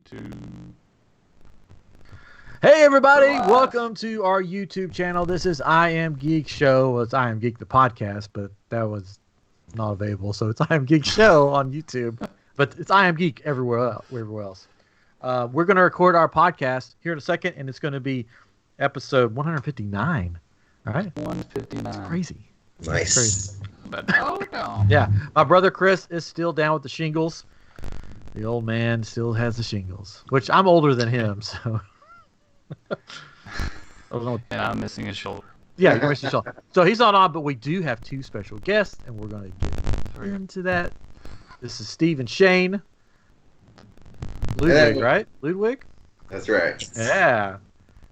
YouTube. Hey everybody, welcome to our YouTube channel. This is iamGEEK Show. Well, it's iamGEEK the podcast, but that was not available, so it's iamGEEK Show on YouTube. But it's iamGEEK everywhere else. We're going to record our podcast here in a second, and it's going to be episode 159. All right? 159. It's crazy. Nice. It's crazy. But oh no. Yeah, my brother Chris is still down with the shingles. The old man still has the shingles, which I'm older than him, so... I don't know. And I'm missing a shoulder. Yeah, you're missing a shoulder. So he's not on, but we do have two special guests, and we're going to get into that. This is Steve and Shane. Ludwig, right? Ludwig? That's right. Yeah.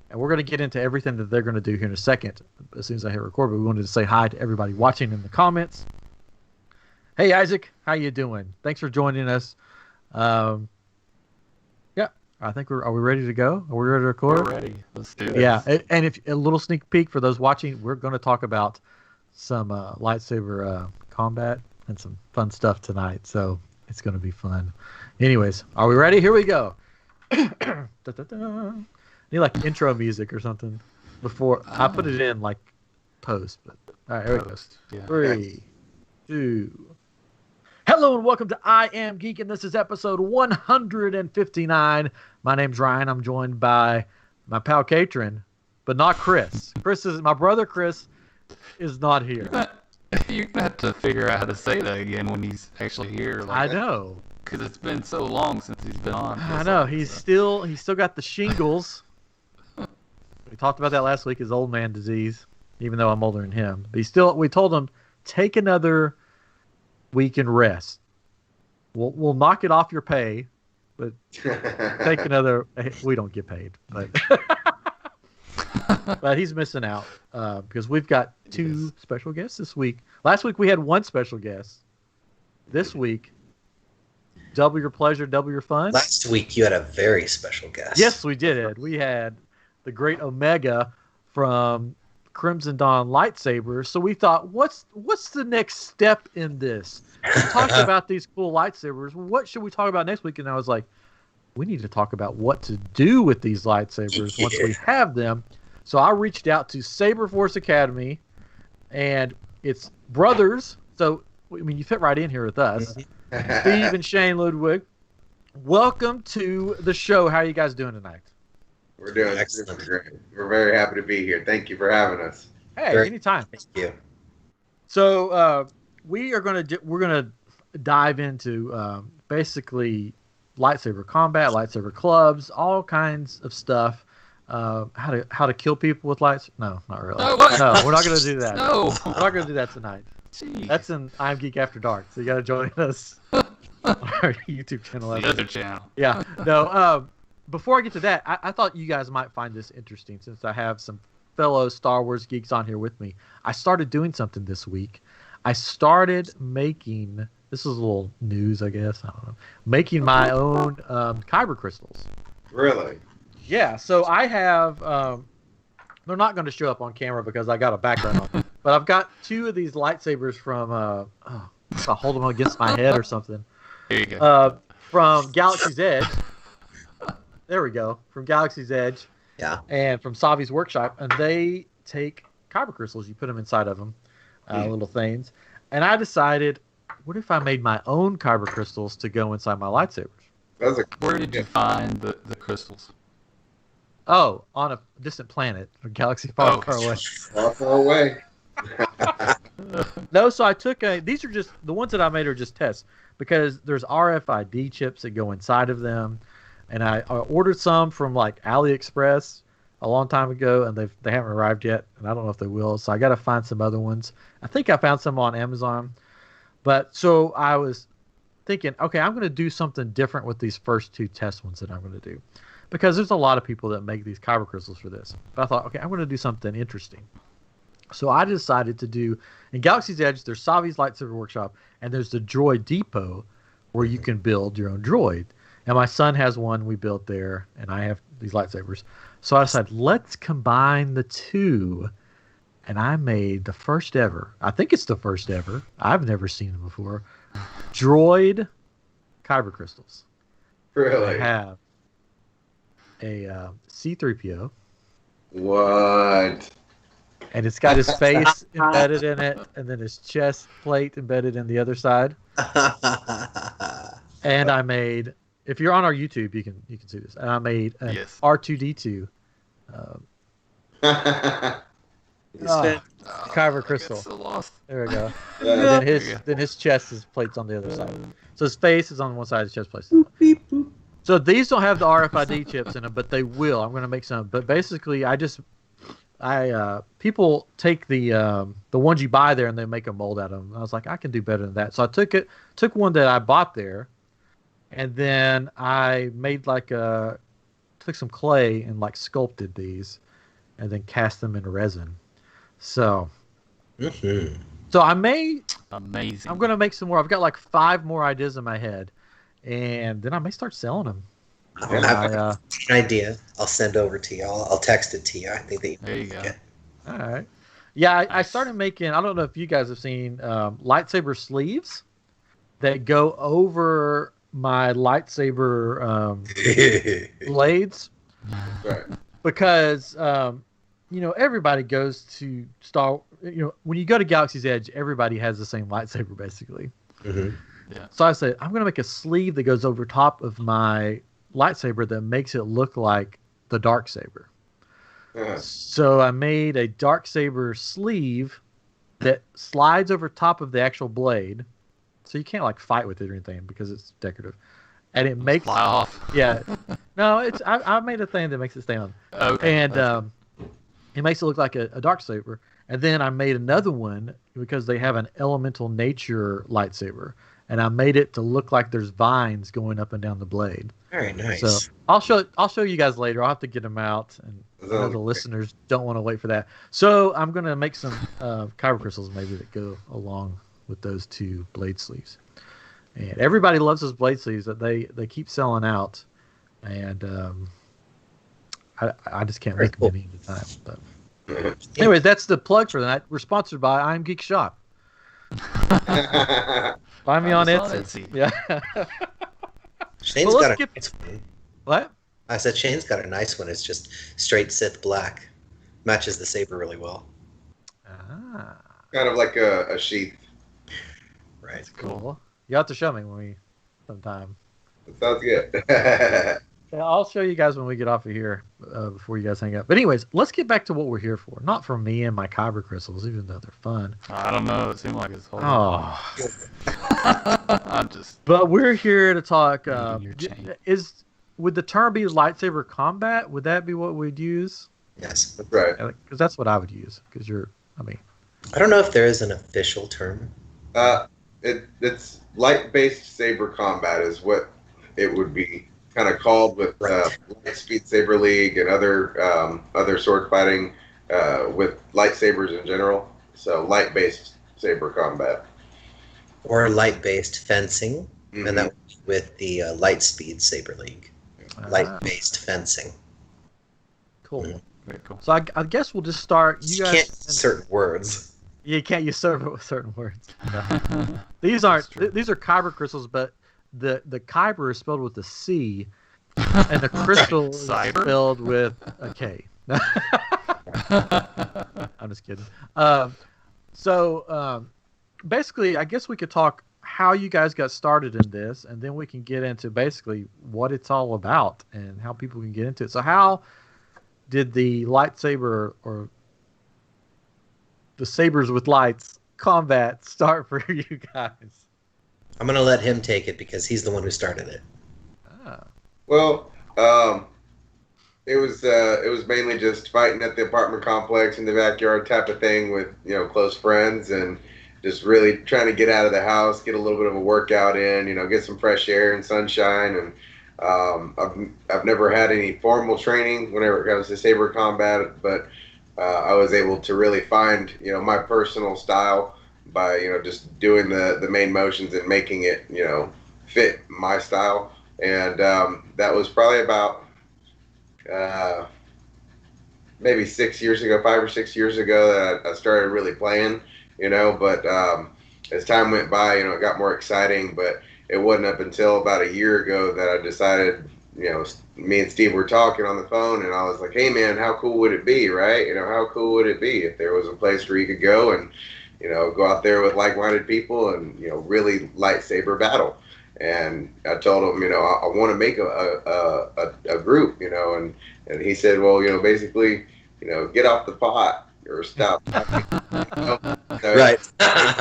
And we're going to get into everything that they're going to do here in a second, as soon as I hit record. But we wanted to say hi to everybody watching in the comments. Hey, Isaac. How you doing? Thanks for joining us. I think are we ready to go? Are we ready to record? We're ready. Let's do this. Yeah, and if a little sneak peek for those watching, we're going to talk about some lightsaber combat and some fun stuff tonight. So it's going to be fun. Anyways, are we ready? Here we go. Need like intro music or something before I put it in like post. But all right, here we go. Yeah. 3, 2. Hello and welcome to I Am Geek, and this is episode 159. My name's Ryan. I'm joined by my pal Catron, but not Chris. My brother Chris is not here. You're gonna have to figure out how to say that again when he's actually here. I know, because it's been so long since he's been on. I know he's still got the shingles. We talked about that last week, his old man disease. Even though I'm older than him, but we told him take another week and rest. We'll knock it off your pay, but take another. We don't get paid, but but he's missing out because we've got two special guests this week. Last week we had one special guest. This week, double your pleasure, double your fun. Last week you had a very special guest. Yes, we did. We had the great Omega from Crimson Dawn lightsabers. So we thought, what's the next step in this? We talked about these cool lightsabers. What should we talk about next week? And I was like, we need to talk about what to do with these lightsabers once we have them. So I reached out to Saber Force Academy, and it's brothers. So I mean, you fit right in here with us, Steve and Shane Ludwig. Welcome to the show. How are you guys doing tonight? We're doing excellent. Great. We're very happy to be here. Thank you for having us. Hey, anytime. Thank you. So we're gonna dive into basically lightsaber combat, lightsaber clubs, all kinds of stuff. How to kill people with lights? No, not really. No, we're not gonna do that. No, we're not gonna do that tonight. Jeez. That's in I'm Geek After Dark. So you gotta join us on our YouTube channel. The other channel. Yeah. No. Before I get to that, I thought you guys might find this interesting since I have some fellow Star Wars geeks on here with me. I started doing something this week. I started making, this is a little news, I guess, I don't know, making my own kyber crystals. Really? Yeah, so I have, they're not going to show up on camera because I got a background on them, but I've got two of these lightsabers from, I'll hold them against my head or something. Here you go. From Galaxy's Edge. There we go. From Galaxy's Edge. Yeah. And from Savi's Workshop. And they take kyber crystals. You put them inside of them. Little things. And I decided, what if I made my own kyber crystals to go inside my lightsabers? Where did you find the crystals? Oh, on a distant planet. A galaxy far, far away. Far, far away. No, so I took these are just, the ones that I made are just tests. Because there's RFID chips that go inside of them. And I ordered some from like AliExpress a long time ago, and they haven't arrived yet, and I don't know if they will. So I got to find some other ones. I think I found some on Amazon. But so I was thinking, okay, I'm going to do something different with these first two test ones that I'm going to do, because there's a lot of people that make these kyber crystals for this. But I thought, okay, I'm going to do something interesting. So I decided to do, in Galaxy's Edge, there's Savi's Lightsaber Workshop, and there's the Droid Depot where you can build your own droid. And my son has one we built there, and I have these lightsabers. So I decided, let's combine the two. And I made the first ever, I think it's the first ever, I've never seen them before, droid kyber crystals. Really? I have a C-3PO. What? And it's got his face embedded in it, and then his chest plate embedded in the other side. And I made, if you're on our YouTube, you can see this. And I made an R2D2. Kyber crystal. So there we go. And then his chest is plates on the other side. So his face is on one side, his chest plates. So these don't have the RFID chips in them, but they will. I'm going to make some. But basically, people take the ones you buy there and they make a mold out of them. I was like, I can do better than that. So I took one that I bought there, and then I made took some clay and sculpted these, and then cast them in resin. So, so amazing. I'm gonna make some more. I've got 5 more ideas in my head, and then I may start selling them. I have an idea. I'll send over to you. I'll text it to you. I think that there you go. All right. Yeah, I started making. I don't know if you guys have seen lightsaber sleeves that go over my lightsaber blades. Right. Because everybody goes to when you go to Galaxy's Edge, everybody has the same lightsaber basically. Mm-hmm. Yeah. So I said I'm going to make a sleeve that goes over top of my lightsaber that makes it look like the dark saber. So I made a dark saber sleeve that slides over top of the actual blade, so you can't fight with it or anything because it's decorative, and it makes fly off. Yeah, no, it's I made a thing that makes it stay on. Okay. And it makes it look like a dark saber. And then I made another one because they have an elemental nature lightsaber, and I made it to look like there's vines going up and down the blade. Very nice. So I'll show you guys later. I'll have to get them out, and the listeners don't want to wait for that. So I'm gonna make some kyber crystals maybe that go along with those 2 blade sleeves. And everybody loves those blade sleeves that they keep selling out, and I just can't make them any at a time. But anyways, that's the plug for that. We're sponsored by iamGEEK Shop. Buy me on Etsy. Yeah. Shane's got a nice one. What? I said Shane's got a nice one. It's just straight Sith black. Matches the saber really well. Kind of like a sheath. Right. Cool. You have to show me sometime. That sounds good. Yeah, I'll show you guys when we get off of here before you guys hang up. But anyways, let's get back to what we're here for. Not for me and my kyber crystals, even though they're fun. I don't know. It seemed like it's whole. I'm just. But we're here to talk. Would the term be lightsaber combat? Would that be what we'd use? Yes. That's right. Because that's what I would use. Because I don't know if there is an official term. It's light-based saber combat is what it would be kind of called with Lightspeed Saber League and other sword fighting with lightsabers in general. So light-based saber combat. Or light-based fencing, and that would be with the Lightspeed Saber League. Light-based fencing. Cool. Mm-hmm. Very cool. So I guess we'll just start. You guys can't use certain words. You can't use certain words. No. These are kyber crystals, but the kyber is spelled with a C, and the crystal is spelled with a K. I'm just kidding. So basically, I guess we could talk how you guys got started in this, and then we can get into basically what it's all about and how people can get into it. So how did the lightsaber or the sabers with lights combat start for you guys? I'm going to let him take it because he's the one who started it. Well, it was mainly just fighting at the apartment complex in the backyard type of thing with close friends, and just really trying to get out of the house, get a little bit of a workout in, get some fresh air and sunshine. And I've never had any formal training whenever it comes to saber combat, but I was able to really find my personal style by just doing the main motions and making it fit my style. And that was probably about maybe 6 years ago, 5 or 6 years ago, that I started really playing. But as time went by, it got more exciting. But it wasn't up until about a year ago that I decided, me and Steve were talking on the phone, and I was like, hey man, how cool would it be, right? How cool would it be if there was a place where you could go and go out there with like-minded people and really lightsaber battle. And I told him, I want to make a group, and he said, well, basically, get off the pot or stop. So Right.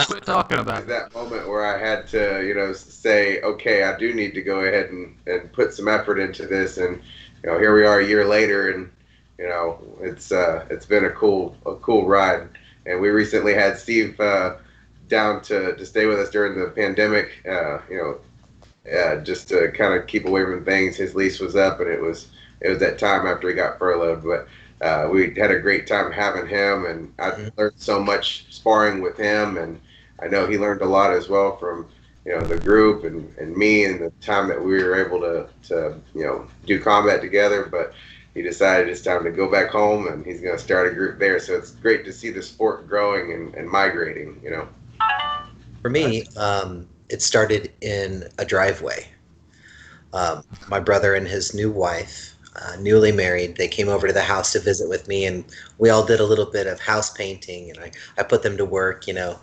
Quit talking about it. that moment where I had to, say, okay, I do need to go ahead and put some effort into this, and here we are a year later, and it's been a cool ride. And we recently had Steve down to stay with us during the pandemic, just to kind of keep away from things. His lease was up, and it was that time after he got furloughed, but. We had a great time having him, and I learned so much sparring with him, and I know he learned a lot as well from the group and me, and the time that we were able to do combat together. But he decided it's time to go back home, and he's going to start a group there. So it's great to see the sport growing and migrating. For me, it started in a driveway. My brother and his new wife. Newly married, they came over to the house to visit with me, and we all did a little bit of house painting, and I put them to work, and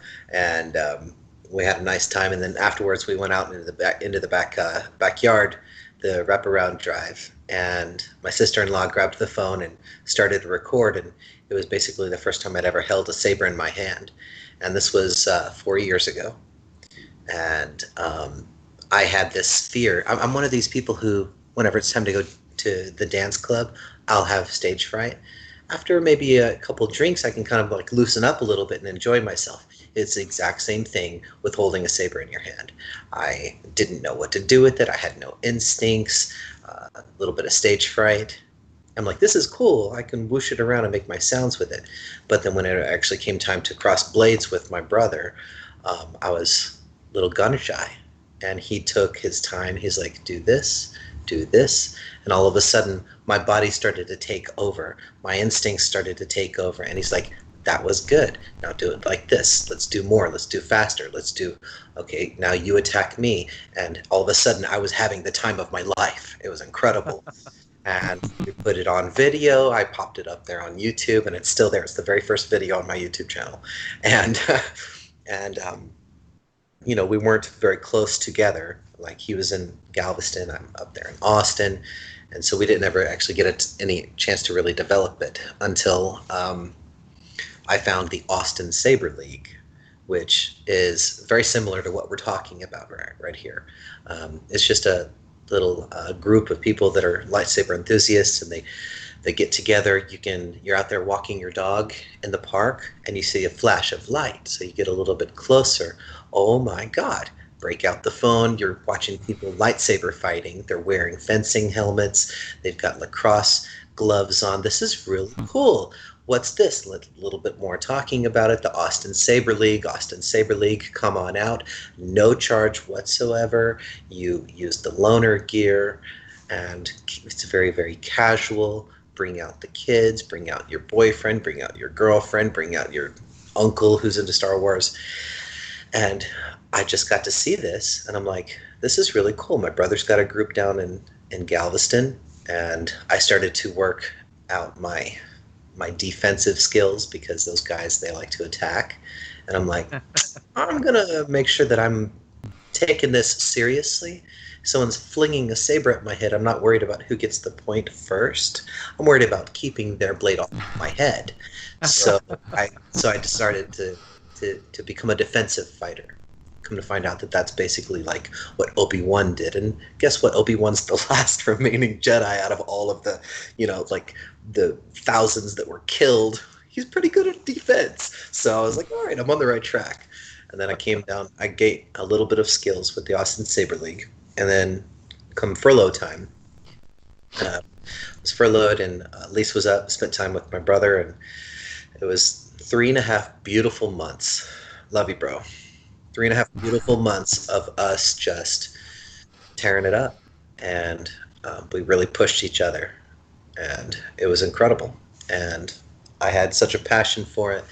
we had a nice time. And then afterwards, we went out into the backyard, the wraparound drive, and my sister-in-law grabbed the phone and started to record, and it was basically the first time I'd ever held a saber in my hand, and this was 4 years ago, and I had this fear. I'm one of these people who, whenever it's time to go to the dance club, I'll have stage fright. After maybe a couple drinks, I can kind of like loosen up a little bit and enjoy myself. It's the exact same thing with holding a saber in your hand. I didn't know what to do with it. I had no instincts, a little bit of stage fright. I'm like, this is cool. I can whoosh it around and make my sounds with it. But then when it actually came time to cross blades with my brother, I was a little gun shy. And he took his time. He's like, do this. And all of a sudden, my body started to take over. My instincts started to take over. And he's like, that was good. Now do it like this. Let's do more. Let's do faster. Okay, now you attack me. And all of a sudden, I was having the time of my life. It was incredible. And we put it on video. I popped it up there on YouTube, and it's still there. It's the very first video on my YouTube channel. And, we weren't very close together. Like, he was in Galveston, I'm up there in Austin, and so we didn't ever actually get any chance to really develop it until I found the Austin Saber League, which is very similar to what we're talking about right here. It's just a little group of people that are lightsaber enthusiasts, and they get together. You're out there walking your dog in the park, and you see a flash of light, so you get a little bit closer. Oh my God. Break out the phone. You're watching people lightsaber fighting. They're wearing fencing helmets. They've got lacrosse gloves on. This is really cool. What's this? A little bit more talking about it. The Austin Saber League. Austin Saber League, come on out. No charge whatsoever. You use the loaner gear, and it's very, very casual. Bring out the kids. Bring out your boyfriend. Bring out your girlfriend. Bring out your uncle who's into Star Wars. And I just got to see this, and I'm like, this is really cool. My brother's got a group down in Galveston, and I started to work out my defensive skills, because those guys, they like to attack. And I'm like, I'm going to make sure that I'm taking this seriously. Someone's flinging a saber at my head. I'm not worried about who gets the point first. I'm worried about keeping their blade off my head. So I decided to become a defensive fighter. Come to find out that that's basically like what Obi-Wan did. And guess what? Obi-Wan's the last remaining Jedi out of all of the, like the thousands that were killed. He's pretty good at defense. So I was like, all right, I'm on the right track. And then I came down, I gained a little bit of skills with the Austin Saber League. And then come furlough time, I was furloughed, and lease was up, spent time with my brother, and it was 3.5 beautiful months. Love you, bro. 3.5 beautiful months of us just tearing it up, and we really pushed each other, and it was incredible. And I had such a passion for it,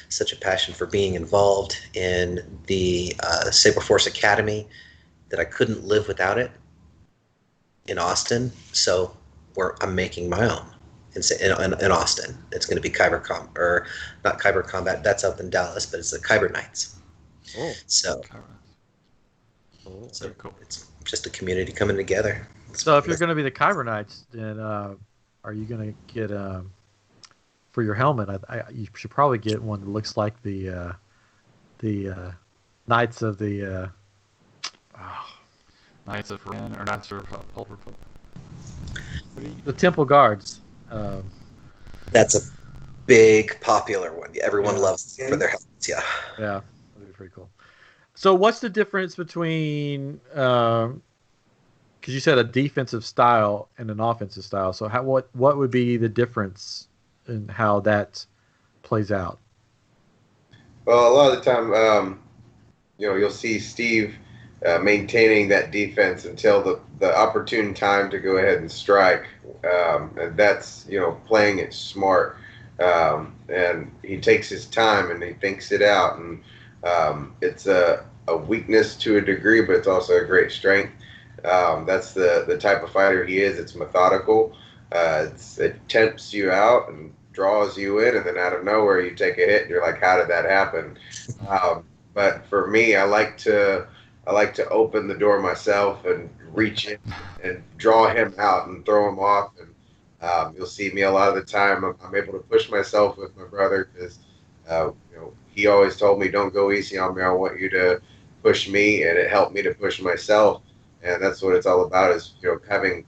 such a passion for being involved in the Saber Force Academy, that I couldn't live without it. in Austin, so I'm making my own in Austin. It's going to be or not Kyber Combat. That's up in Dallas, but it's the Kyber Knights. Oh, So, cool. so Cool. it's just a community coming together. So if you're going to be the Kyber Knights, then are you going to get for your helmet? You should probably get one that looks like the Knights of the Knights of Ren or Knights of Old Republic. the Temple Guards. That's a big popular one. Everyone Yeah. loves it for their helmets. Yeah. Yeah, that'd be pretty cool. So what's the difference between? Because you said a defensive style and an offensive style. So what would be the difference in how that plays out? Well, a lot of the time, you'll see Steve maintaining that defense until the opportune time to go ahead and strike, and that's playing it smart. And he takes his time and he thinks it out, and it's a weakness to a degree, but it's also a great strength. That's the type of fighter he is. It's methodical. It tempts you out and draws you in, and then out of nowhere you take a hit and you're like, how did that happen? But for me, I like to open the door myself and reach in and draw him out and throw him off. And you'll see me a lot of the time. I'm able to push myself with my brother because he always told me, don't go easy on me. I want you to push me, and it helped me to push myself. And that's what it's all about, is having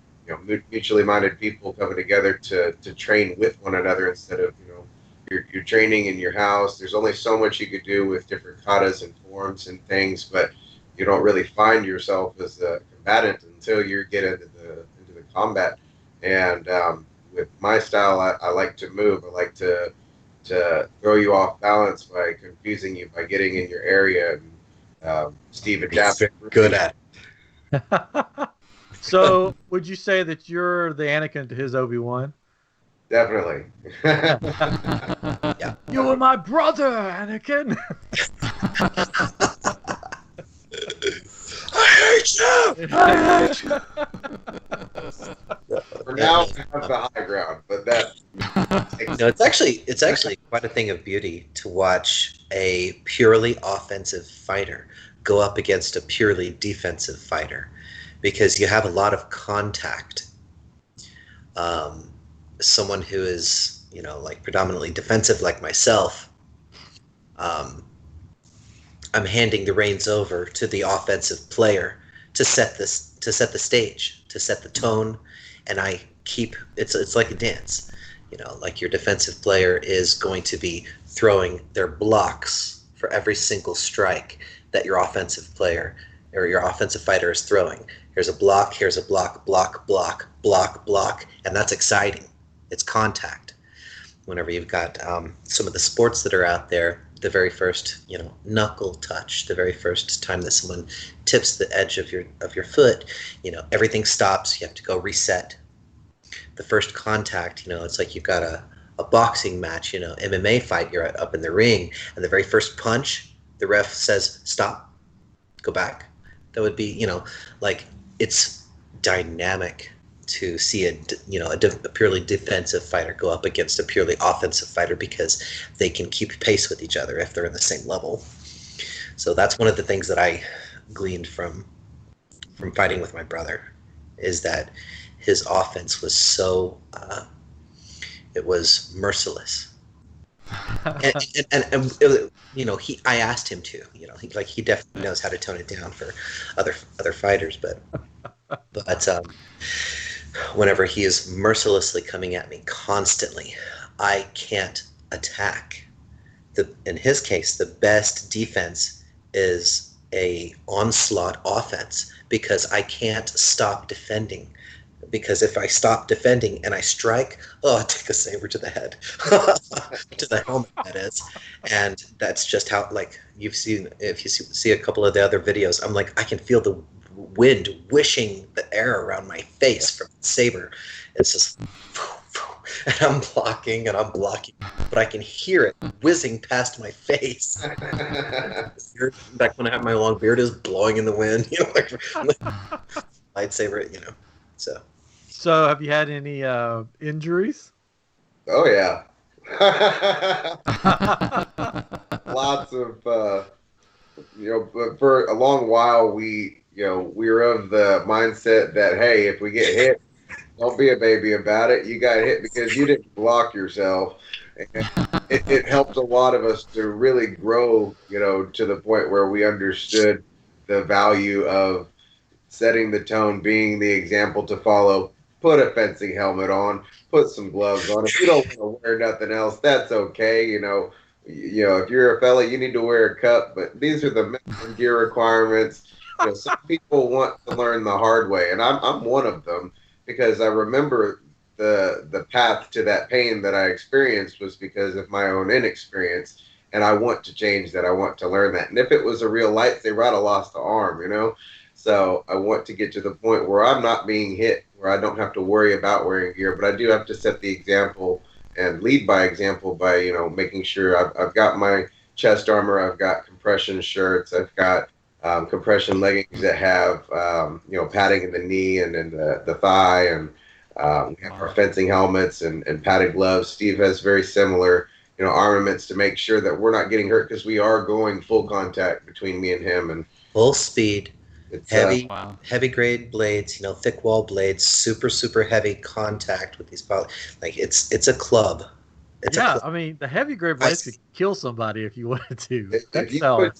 mutually minded people coming together to train with one another instead of you're training in your house. There's only so much you could do with different katas and forms and things, but you don't really find yourself as a combatant until you get into the combat. And with my style, I like to move. I like to throw you off balance by confusing you, by getting in your area. And Steve adapted. Good at it. So would you say that you're the Anakin to his Obi-Wan? Definitely. Yeah. You were my brother, Anakin. I hate you! I hate you! For now, we have the high ground, but that. It's actually quite a thing of beauty to watch a purely offensive fighter go up against a purely defensive fighter, because you have a lot of contact. Someone who is, like predominantly defensive, like myself, I'm handing the reins over to the offensive player to set the stage, to set the tone, and I keep it's like a dance. Like your defensive player is going to be throwing their blocks for every single strike that your offensive player or your offensive fighter is throwing. Here's a block, block, block, block, and that's exciting. It's contact. Whenever you've got some of the sports that are out there, the very first, knuckle touch, the very first time that someone tips the edge of your foot, everything stops. You have to go reset. The first contact, it's like you've got a boxing match, MMA fight. You're up in the ring, and the very first punch, the ref says stop, go back. That would be, like, it's dynamic to see a purely defensive fighter go up against a purely offensive fighter, because they can keep pace with each other if they're in the same level. So that's one of the things that I gleaned from fighting with my brother, is that his offense was so it was merciless. and I asked him to, he definitely knows how to tone it down for other fighters, but whenever he is mercilessly coming at me constantly, I can't attack. In his case, the best defense is a onslaught offense, because I can't stop defending. Because if I stop defending and I strike, I take a saber to the head, to the helmet, that is. And that's just how, like, you've seen, if you see a couple of the other videos, I'm like, I can feel the wind wishing the air around my face from the saber. It's just, and I'm blocking, but I can hear it whizzing past my face. Back when I had my long beard, is blowing in the wind, like lightsaber, So have you had any injuries? Oh yeah. Lots of but for a long while we were of the mindset that, hey, if we get hit, don't be a baby about it. You got hit because you didn't block yourself. And it helped a lot of us to really grow, to the point where we understood the value of setting the tone, being the example to follow. Put a fencing helmet on, put some gloves on. If you don't want to wear nothing else, that's okay. If you're a fella, you need to wear a cup. But these are the minimum gear requirements. Some people want to learn the hard way, and I'm one of them, because I remember the path to that pain that I experienced was because of my own inexperience, and I want to change that. I want to learn that. And if it was a real lightsaber, I'd have lost the arm. So I want to get to the point where I'm not being hit, where I don't have to worry about wearing gear, but I do have to set the example and lead by example by, making sure I've got my chest armor, I've got compression shirts, I've got compression leggings that have, padding in the knee and in the thigh, and we have our fencing helmets and padded gloves. Steve has very similar, armaments to make sure that we're not getting hurt, because we are going full contact between me and him. And full speed. it's Heavy grade blades, thick wall blades, super heavy contact with these like it's a club. It's a club. I mean, the heavy grade blades could kill somebody if you wanted to. If you put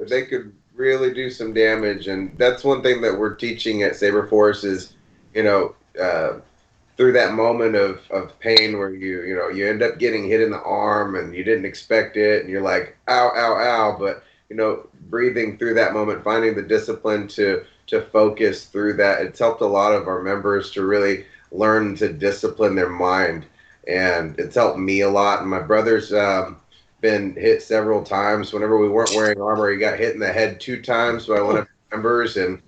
they could really do some damage, and that's one thing that we're teaching at Saber Force is, through that moment of pain where you end up getting hit in the arm and you didn't expect it, and you're like, ow, ow, ow, but breathing through that moment, finding the discipline to focus through that. It's helped a lot of our members to really learn to discipline their mind, and it's helped me a lot. And my brother's been hit several times. Whenever we weren't wearing armor, he got hit in the head 2 times by one of the members, and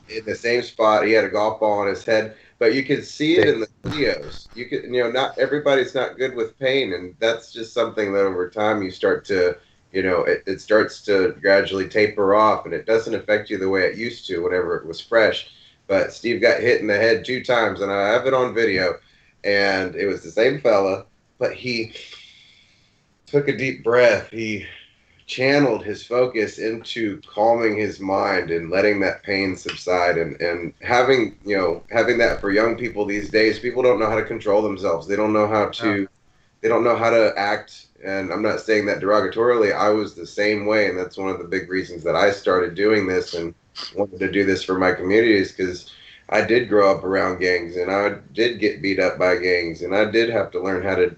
in the same spot. He had a golf ball on his head, but you could see it in the videos. You could, not everybody's not good with pain, and that's just something that over time you start to, it starts to gradually taper off, and it doesn't affect you the way it used to whenever it was fresh. But Steve got hit in the head 2 times, and I have it on video, and it was the same fella, but he took a deep breath. He channeled his focus into calming his mind and letting that pain subside, and having that for young people these days. People don't know how to control themselves. They don't know how to act. And I'm not saying that derogatorily. I was the same way, and that's one of the big reasons that I started doing this and wanted to do this for my communities, because I did grow up around gangs, and I did get beat up by gangs, and I did have to learn how to,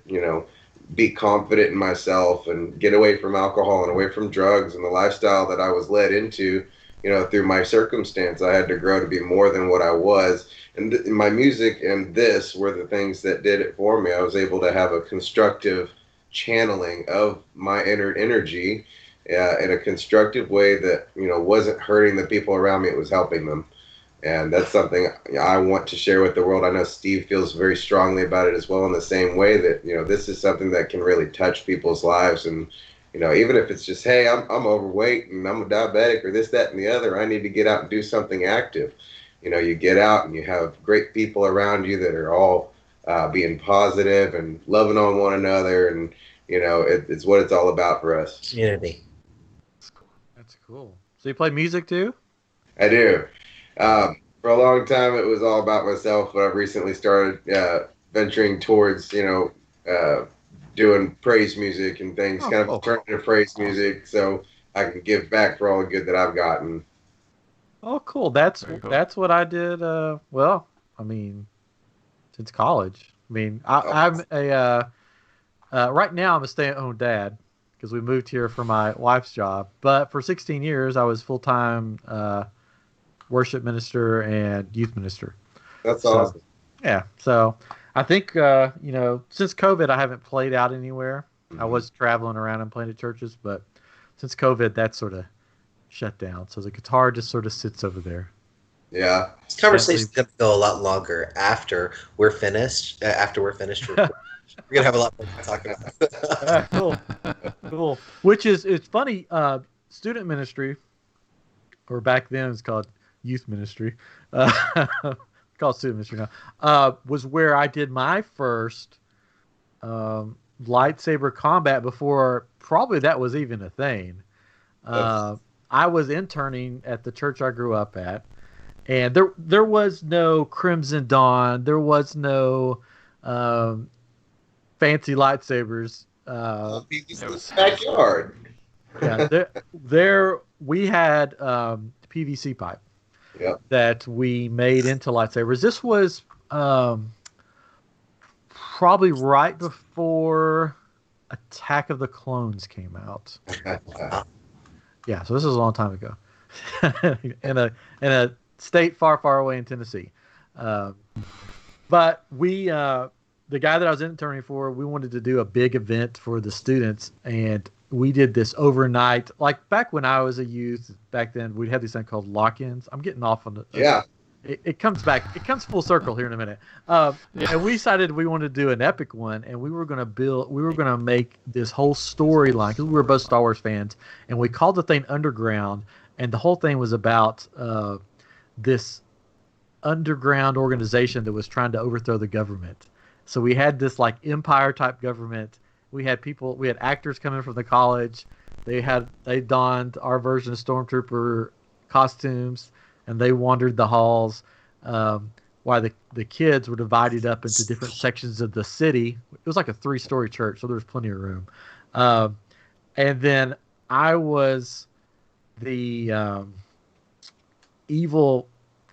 be confident in myself and get away from alcohol and away from drugs and the lifestyle that I was led into, through my circumstance. I had to grow to be more than what I was. And my music and this were the things that did it for me. I was able to have a constructive channeling of my inner energy in a constructive way that, wasn't hurting the people around me. It was helping them. And that's something I want to share with the world. I know Steve feels very strongly about it as well, in the same way that, this is something that can really touch people's lives. And, even if it's just, hey, I'm overweight and I'm a diabetic or this, that, and the other, I need to get out and do something active. You get out and you have great people around you that are all being positive and loving on one another. And, it's what it's all about for us. Community. That's cool. So you play music too? I do. For a long time, it was all about myself, but I've recently started venturing towards, doing praise music and things, turning to praise music so I can give back for all the good that I've gotten. Oh, cool. That's what I did. Since college. I'm right now I'm a stay-at-home dad because we moved here for my wife's job. But for 16 years, I was full-time worship minister and youth minister. That's awesome. Yeah. So I think, since COVID, I haven't played out anywhere. Mm-hmm. I was traveling around and playing at churches, but since COVID, that sort of shut down. So the guitar just sort of sits over there. Yeah. This conversation's going to go a lot longer after we're finished. We're going to have a lot more to talk about. Cool. Which is, it's funny, student ministry, or back then it's called youth ministry, called student ministry now, was where I did my first lightsaber combat before probably that was even a thing. I was interning at the church I grew up at, and there was no Crimson Dawn, there was no fancy lightsabers. Backyard. Yeah, there we had PVC pipe that we made into lightsabers. This was probably right before Attack of the Clones came out. Yeah, so this was a long time ago, in a state far, far away in Tennessee. But we, the guy that I was interning for, we wanted to do a big event for the students, and we did this overnight. Like back when I was a youth, back then we had these things called lock-ins. I'm getting off on the It comes back. It comes full circle here in a minute. And we decided we wanted to do an epic one, and we were going to make this whole storyline because we were both Star Wars fans, and we called the thing Underground, and the whole thing was about this underground organization that was trying to overthrow the government. So we had this like empire type government. We had actors coming from the college. They donned our version of Stormtrooper costumes, and they wandered the halls while the kids were divided up into different sections of the city. It was like a 3-story church, so there was plenty of room. And then I was the evil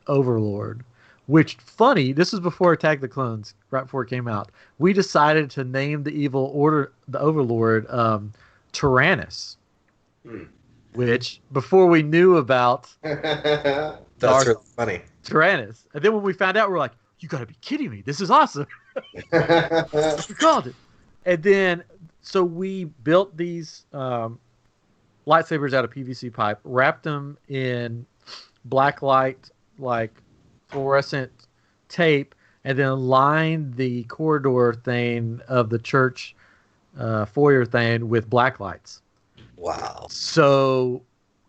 overlord, which, funny, this was before Attack the Clones, right before it came out. We decided to name the overlord Tyrannus. Which, before we knew about That's really funny. Tyrannus. And then when we found out, we're like, you got to be kidding me. This is awesome. We called it. And then, so we built these lightsabers out of PVC pipe, wrapped them in black light, like fluorescent tape, and then lined the corridor thing of the church foyer thing with black lights. Wow. So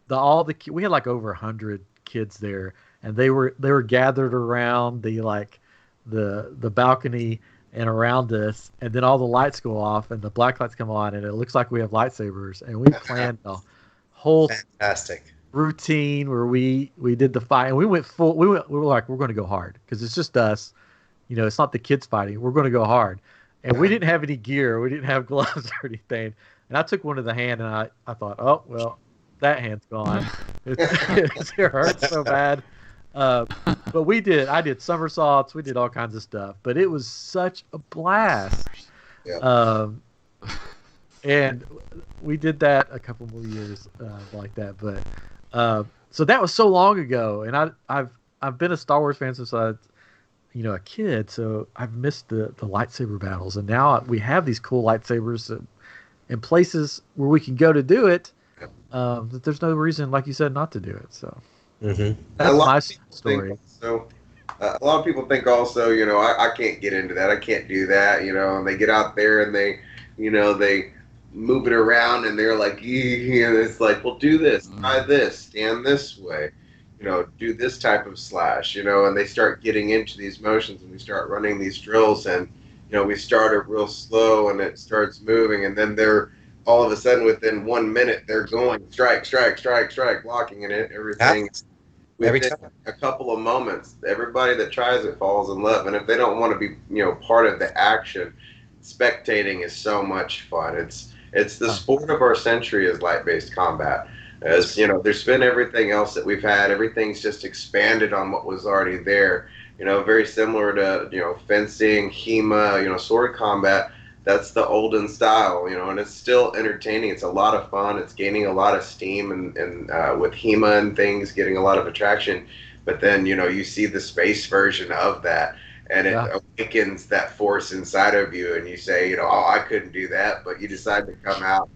we had like over 100 kids there, and they were gathered around the balcony and around us, and then all the lights go off and the black lights come on, and it looks like we have lightsabers, and we planned a whole fantastic routine where we did the fight, and we were like, we're going to go hard because it's just us, it's not the kids fighting, we're going to go hard. And we didn't have any gear, we didn't have gloves or anything. And I took one to the hand, and I thought, oh, well, that hand's gone. It hurts so bad. But I did somersaults. We did all kinds of stuff. But it was such a blast. Yeah. And we did that a couple more years like that. But so that was so long ago. And I've been a Star Wars fan since I was a kid. So I've missed the lightsaber battles. And now we have these cool lightsabers in places where we can go to do it, that there's no reason, like you said, not to do it. So that's my story. So a lot of people think also, I can't get into that. I can't do that, and they get out there and they move it around and they're like, and it's like, well, do this, try this, stand this way, do this type of slash, and they start getting into these motions and we start running these drills, and we started real slow and it starts moving, and then they're all of a sudden within 1 minute they're going strike, blocking, and everything. Within a couple of moments, everybody that tries it falls in love, and if they don't want to be part of the action, spectating is so much fun. It's the sport of our century is light-based combat. As there's been everything else that we've had. Everything's just expanded on what was already there. Very similar to, fencing, HEMA, sword combat. That's the olden style, and it's still entertaining. It's a lot of fun. It's gaining a lot of steam, and with HEMA and things, getting a lot of attraction. But then, you see the space version of that, and it awakens that force inside of you, and you say, oh, I couldn't do that, but you decide to come out.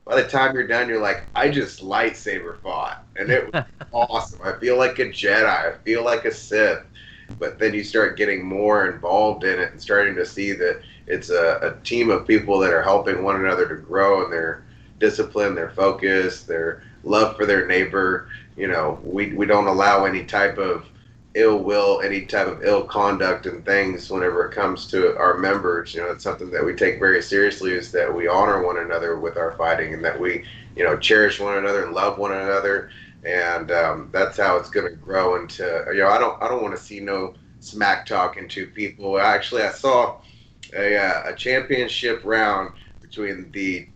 By the time you're done, you're like, I just lightsaber fought, and it was awesome. I feel like a Jedi. I feel like a Sith. But then you start getting more involved in it and starting to see that it's a team of people that are helping one another to grow in their discipline, their focus, their love for their neighbor. We don't allow any type of ill will, any type of ill conduct and things whenever it comes to our members. It's something that we take very seriously, is that we honor one another with our fighting, and that we, cherish one another and love one another. And that's how it's going to grow into, I don't want to see no smack talking to people. Actually, I saw a championship round between the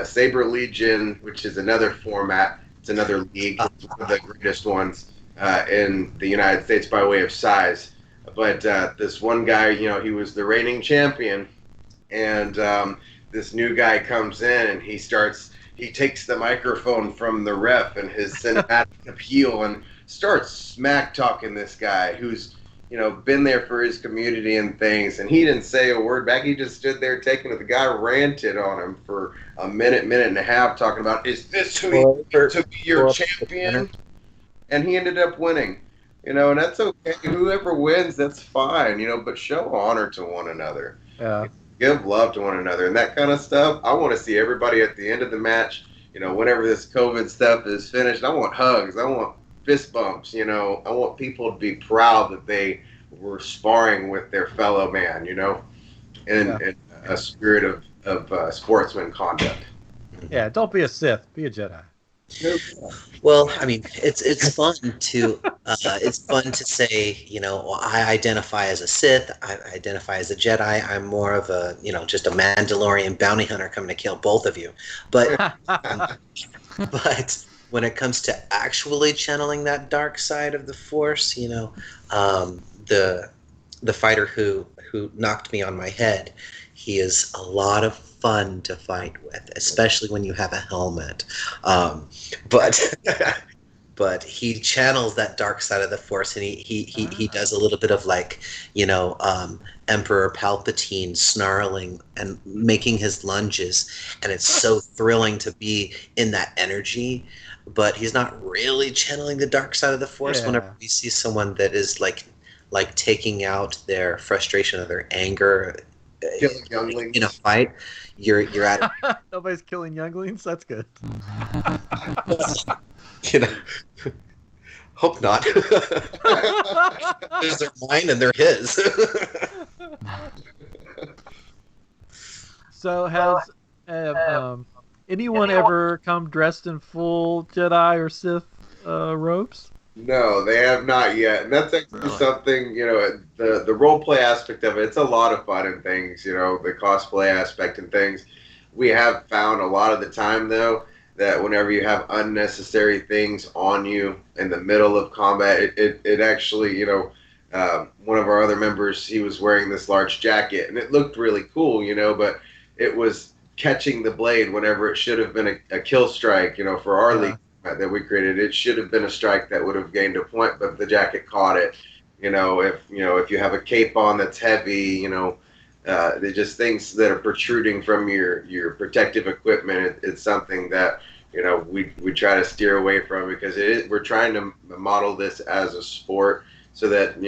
Saber Legion, which is another format. It's another league, one of the greatest ones in the United States by way of size. But this one guy, he was the reigning champion, and this new guy comes in and he takes the microphone from the ref and his cinematic appeal and starts smack talking this guy who's been there for his community and things, and he didn't say a word back. He just stood there taking it. The guy ranted on him for a minute and a half, talking about, is this who you to be your champion? And he ended up winning. And that's okay. Whoever wins, that's fine, but show honor to one another. Yeah. Give love to one another and that kind of stuff. I want to see everybody at the end of the match, whenever this COVID stuff is finished, I want hugs. I want fist bumps. I want people to be proud that they were sparring with their fellow man, in a spirit of sportsman conduct. Yeah, don't be a Sith, be a Jedi. Well, I mean, it's fun to say, I identify as a Sith, I identify as a Jedi. I'm more of a, just a Mandalorian bounty hunter coming to kill both of you. But but when it comes to actually channeling that dark side of the Force, the fighter who knocked me on my head, he is a lot of fun to fight with, especially when you have a helmet. But he channels that dark side of the Force, and he does a little bit of Emperor Palpatine snarling and making his lunges, and it's so thrilling to be in that energy. But he's not really channeling the dark side of the Force. Whenever we see someone that is like taking out their frustration or their anger in a fight, you're at it. Nobody's killing younglings. That's good. Hope not. They're mine and they're his. So has anyone ever come dressed in full Jedi or Sith robes? No, they have not yet, and that's actually something, the role play aspect of it. It's a lot of fun and things, the cosplay aspect and things. We have found a lot of the time, though, that whenever you have unnecessary things on you in the middle of combat, it actually, one of our other members, he was wearing this large jacket, and it looked really cool, but it was catching the blade whenever it should have been a kill strike, for our league that we created. It should have been a strike that would have gained a point, but the jacket caught it. If you have a cape on that's heavy, they're just things that are protruding from your protective equipment. It's something that we try to steer away from, because we're trying to model this as a sport, so that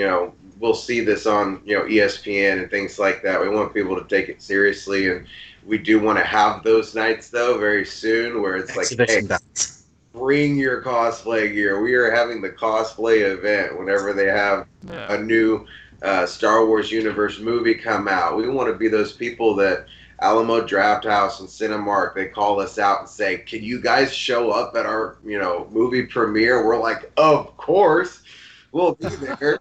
we'll see this on ESPN and things like that. We want people to take it seriously, and we do want to have those nights though very soon, where it's exhibition like, hey, nights. Bring your cosplay gear. We are having the cosplay event whenever they have a new Star Wars universe movie come out. We want to be those people that Alamo Drafthouse and Cinemark, they call us out and say, can you guys show up at our movie premiere? We're like, of course, we'll be there.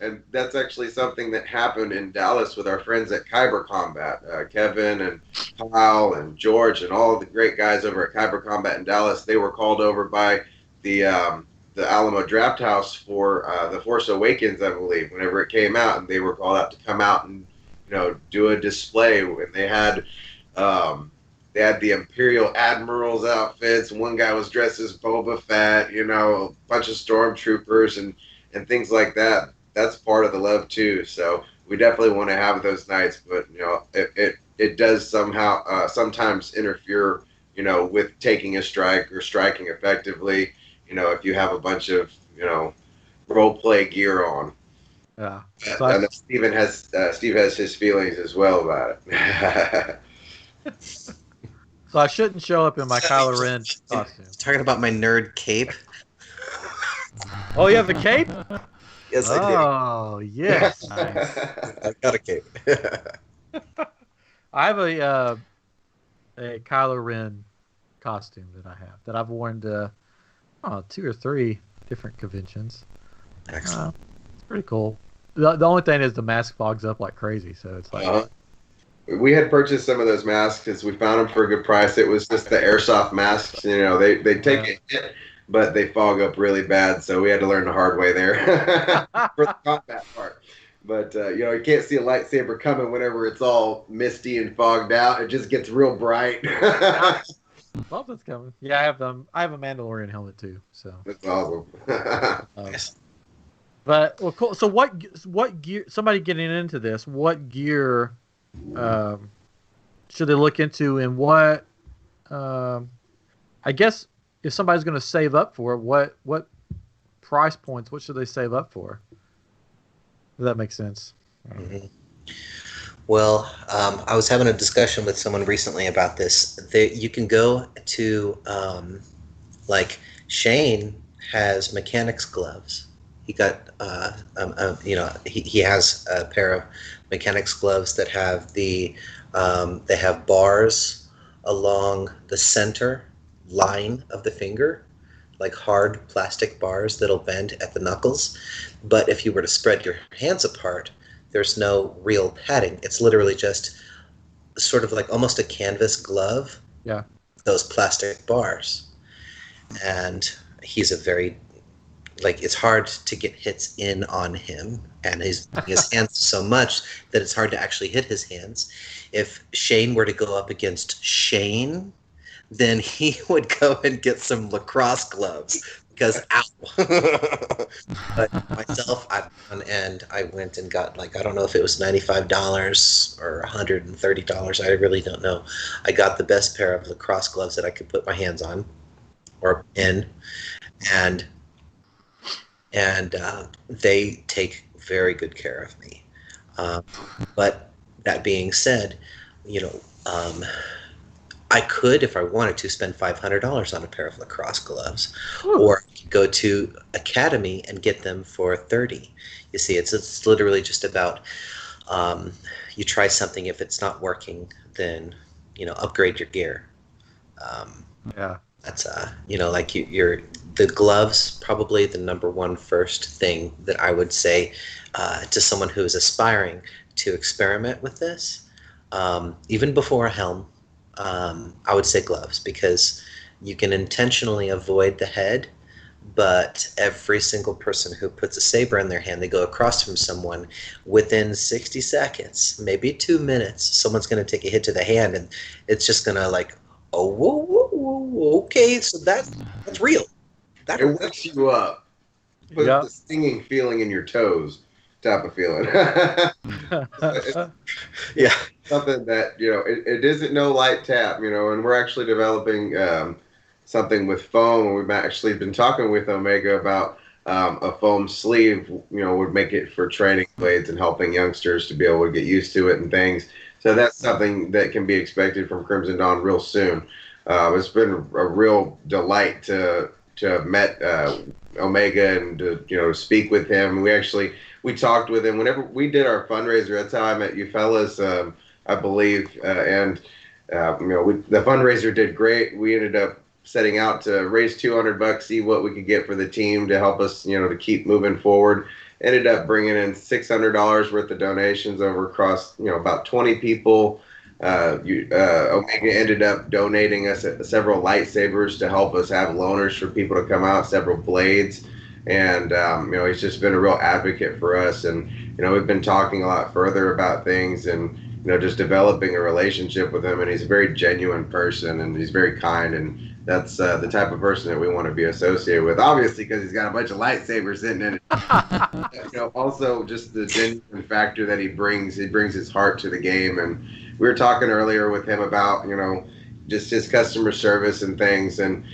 And that's actually something that happened in Dallas with our friends at Kyber Combat. Kevin and Kyle and George and all the great guys over at Kyber Combat in Dallas, they were called over by the Alamo Drafthouse for The Force Awakens, I believe, whenever it came out. And they were called out to come out and do a display. And they had the Imperial Admirals outfits. One guy was dressed as Boba Fett, a bunch of stormtroopers and things like that. That's part of the love too. So we definitely want to have those nights, but it does somehow sometimes interfere, with taking a strike or striking effectively. If you have a bunch of role play gear on. Yeah. So and Steve has his feelings as well about it. So I shouldn't show up in my Kylo Ren costume. Talking about my nerd cape. Oh, you have a cape? Yes, I Oh, yes. Nice. do. I got a cape. I have a Kylo Ren costume that I've worn to 2 or 3 different conventions. Excellent. It's pretty cool. The only thing is the mask fogs up like crazy, so it's like We had purchased some of those masks because we found them for a good price. It was just the airsoft masks. You know, they take a hit, but they fog up really bad. So we had to learn the hard way there for the combat part. But, you know, you can't see a lightsaber coming whenever it's all misty and fogged out. It just gets real bright. something's coming. Yeah, I have them. I have a Mandalorian helmet too. So That's awesome. Yes. But well, cool. So what gear? Somebody getting into this, what gear should they look into, and what? I guess if somebody's going to save up for it, what price points? What should they save up for? Does that make sense? Mm-hmm. Well, I was having a discussion with someone recently about this. You can go to, like, Shane has mechanics gloves. He got, you know, he has a pair of mechanics gloves that have they have bars along the center line of the finger, like hard plastic bars that'll bend at the knuckles. But if you were to spread your hands apart, there's no real padding. It's literally just sort of like almost a canvas glove. Yeah. Those plastic bars. And he's a very, like, it's hard to get hits in on him, and his hands so much that it's hard to actually hit his hands. If Shane were to go up against Shane, then he would go and get some lacrosse gloves because ow. But myself, I went and got, like, I don't know if it was $95 or $130. I really don't know. I got the best pair of lacrosse gloves that I could put my hands on or in, and they take very good care of me. But that being said, you know, I could, if I wanted to, spend $500 on a pair of lacrosse gloves, or I could go to Academy and get them for $30. You see, it's literally just about you try something. If it's not working, then, you know, upgrade your gear. Yeah. That's you know, like the gloves, probably the number one first thing that I would say to someone who is aspiring to experiment with this, even before a helm. I would say gloves, because you can intentionally avoid the head, but every single person who puts a saber in their hand, they go across from someone within 60 seconds, maybe 2 minutes, someone's going to take a hit to the hand, and it's just going to, like, oh, whoa, whoa, whoa, okay, so that's real. It wakes you up. But Yeah. the stinging feeling in your toes type of feeling. Yeah. Something that, you know, it isn't no light tap, you know, and we're actually developing something with foam, and we've actually been talking with Omega about a foam sleeve, you know, would make it for training blades and helping youngsters to be able to get used to it and things. So that's something that can be expected from Crimson Dawn real soon. It's been a real delight to have met Omega and to, you know, speak with him. We talked with him whenever we did our fundraiser. That's how I met you fellas, I believe. And you know, the fundraiser did great. We ended up setting out to raise $200, see what we could get for the team to help us, you know, to keep moving forward. Ended up bringing in $600 worth of donations over across, you know, about 20 people. Omega ended up donating us several lightsabers to help us have loaners for people to come out, several blades. And, you know, he's just been a real advocate for us. And, you know, we've been talking a lot further about things and, you know, just developing a relationship with him. And he's a very genuine person, and he's very kind. And that's the type of person that we want to be associated with, obviously, because he's got a bunch of lightsabers sitting in it. You know, also just the genuine factor that he brings his heart to the game. And we were talking earlier with him about, you know, just his customer service and things. And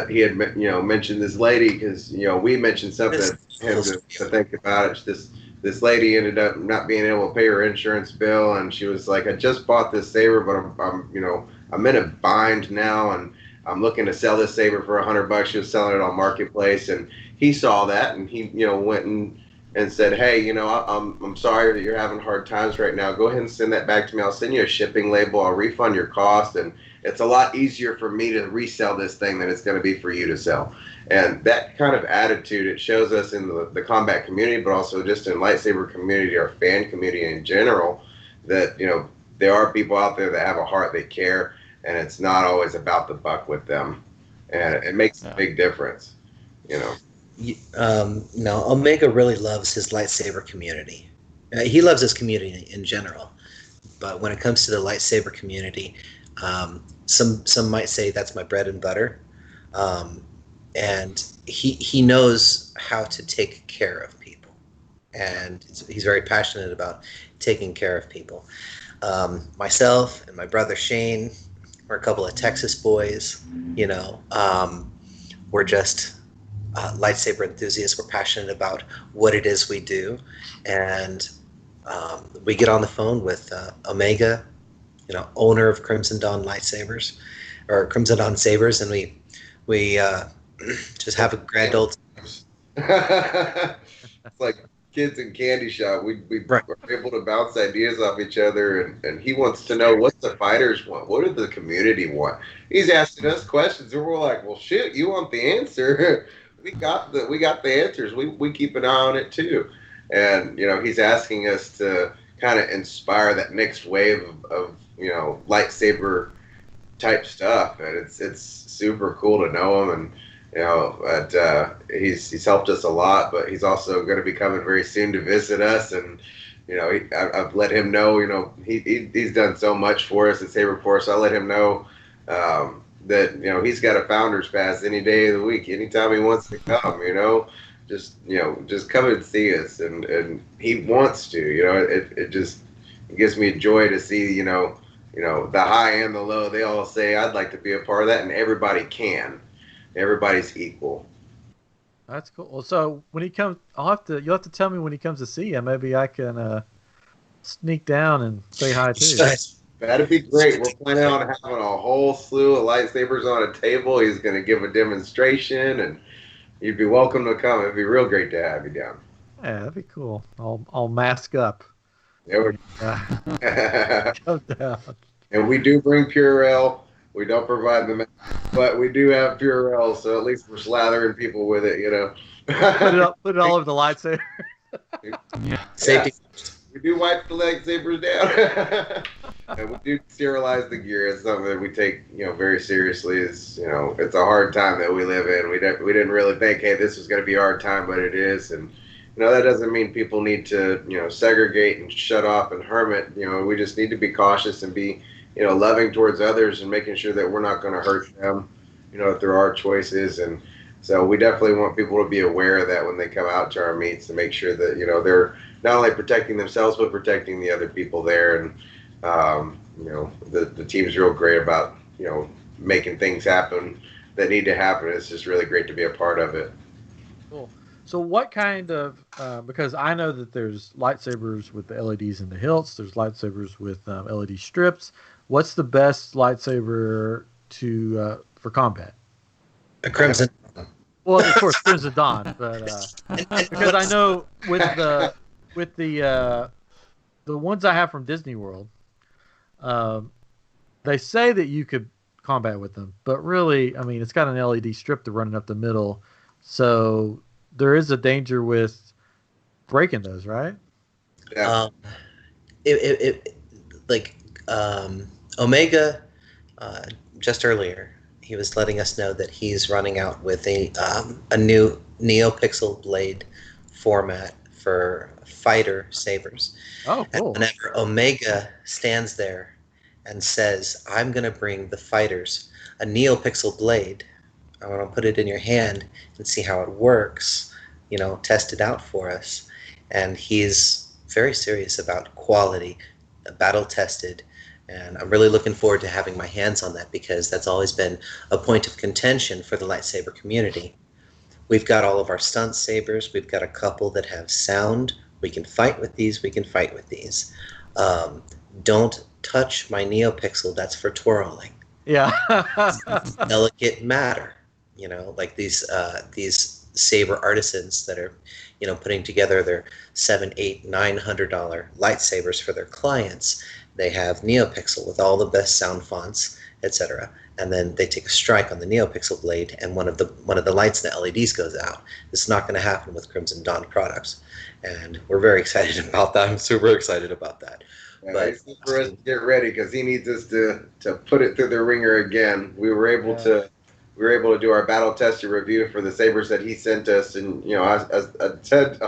he had, you know, mentioned this lady, because, you know, we mentioned something to him to think about it. This lady ended up not being able to pay her insurance bill, and she was like, I just bought this saber, but I'm you know, I'm in a bind now, and I'm looking to sell this saber for $100. She was selling it on Marketplace, and he saw that, and he, went and said, hey, I'm sorry that you're having hard times right now. Go ahead and send that back to me. I'll send you a shipping label. I'll refund your cost, and it's a lot easier for me to resell this thing than it's going to be for you to sell. And that kind of attitude, it shows us in the combat community, but also just in lightsaber community or fan community in general, that, there are people out there that have a heart, they care, and it's not always about the buck with them. And it makes a big difference, No, Omega really loves his lightsaber community. He loves his community in general, but when it comes to the lightsaber community, some might say that's my bread and butter, and he knows how to take care of people, and he's very passionate about taking care of people. Myself and my brother Shane, we're a couple of Texas boys, we're just lightsaber enthusiasts. We're passionate about what it is we do, and we get on the phone with Omega, owner of Crimson Dawn lightsabers, or Crimson Dawn sabers, and we just have a grand old. It's like kids in candy shop. We Right. were able to bounce ideas off each other, and he wants to know what the fighters want, what do the community want. He's asking us questions, and we're like, well, shit, you want the answer? we got the answers. We keep an eye on it too, and he's asking us to kind of inspire that next wave of lightsaber type stuff, and it's super cool to know him, and but he's helped us a lot, but he's also going to be coming very soon to visit us, and I've let him know, he's done so much for us at Saber Force. I let him know that he's got a founder's pass any day of the week, anytime he wants to come. Just come and see us, and he wants to. It just gives me joy to see the high and the low. They all say I'd like to be a part of that, and everybody can. Everybody's equal. That's cool. Well, so when he comes, you'll have to tell me when he comes to see you. Maybe I can sneak down and say hi too. That'd be great. We're planning on having a whole slew of lightsabers on a table. He's going to give a demonstration, and you'd be welcome to come. It'd be real great to have you down. Yeah, that'd be cool. I'll mask up. There Come down. And we do bring Purell. We don't provide them, but we do have Purell, so at least we're slathering people with it, Put it all over the lightsaber. Yeah. Safety. We do wipe the lightsabers down, and we do sterilize the gear. It's something that we take, very seriously. It's a hard time that we live in. We didn't really think, hey, this was going to be a hard time, but it is, and that doesn't mean people need to segregate and shut off and hermit. We just need to be cautious and be loving towards others and making sure that we're not going to hurt them, if there are choices. And so we definitely want people to be aware of that when they come out to our meets, to make sure that, they're not only protecting themselves, but protecting the other people there. And, the team's real great about, making things happen that need to happen. It's just really great to be a part of it. Cool. So what kind of, because I know that there's lightsabers with the LEDs in the hilts, there's lightsabers with LED strips. What's the best lightsaber for combat? A Crimson. Well, of course, Crimson Dawn, but because I know with the ones I have from Disney World, they say that you could combat with them, but really, I mean, it's got an LED strip to running up the middle, so there is a danger with breaking those, right? Yeah. Omega, just earlier, he was letting us know that he's running out with a new Neopixel Blade format for fighter sabers. Oh, cool. And whenever Omega stands there and says, I'm going to bring the fighters a Neopixel Blade, I want to put it in your hand and see how it works, test it out for us. And he's very serious about quality, battle tested. And I'm really looking forward to having my hands on that, because that's always been a point of contention for the lightsaber community. We've got all of our stunt sabers. We've got a couple that have sound. We can fight with these. We can fight with these. Don't touch my Neopixel. That's for twirling. Yeah. Delicate matter. Like these saber artisans that are, putting together their $700, $800, $900 lightsabers for their clients. They have Neopixel with all the best sound fonts, etc. And then they take a strike on the Neopixel blade, and one of the lights in the LEDs goes out. It's not going to happen with Crimson Dawn products, and we're very excited about that. I'm super excited about that. Yeah, But it's for us to get ready because he needs us to put it through the ringer again. We were able to do our battle tester review for the sabers that he sent us, and I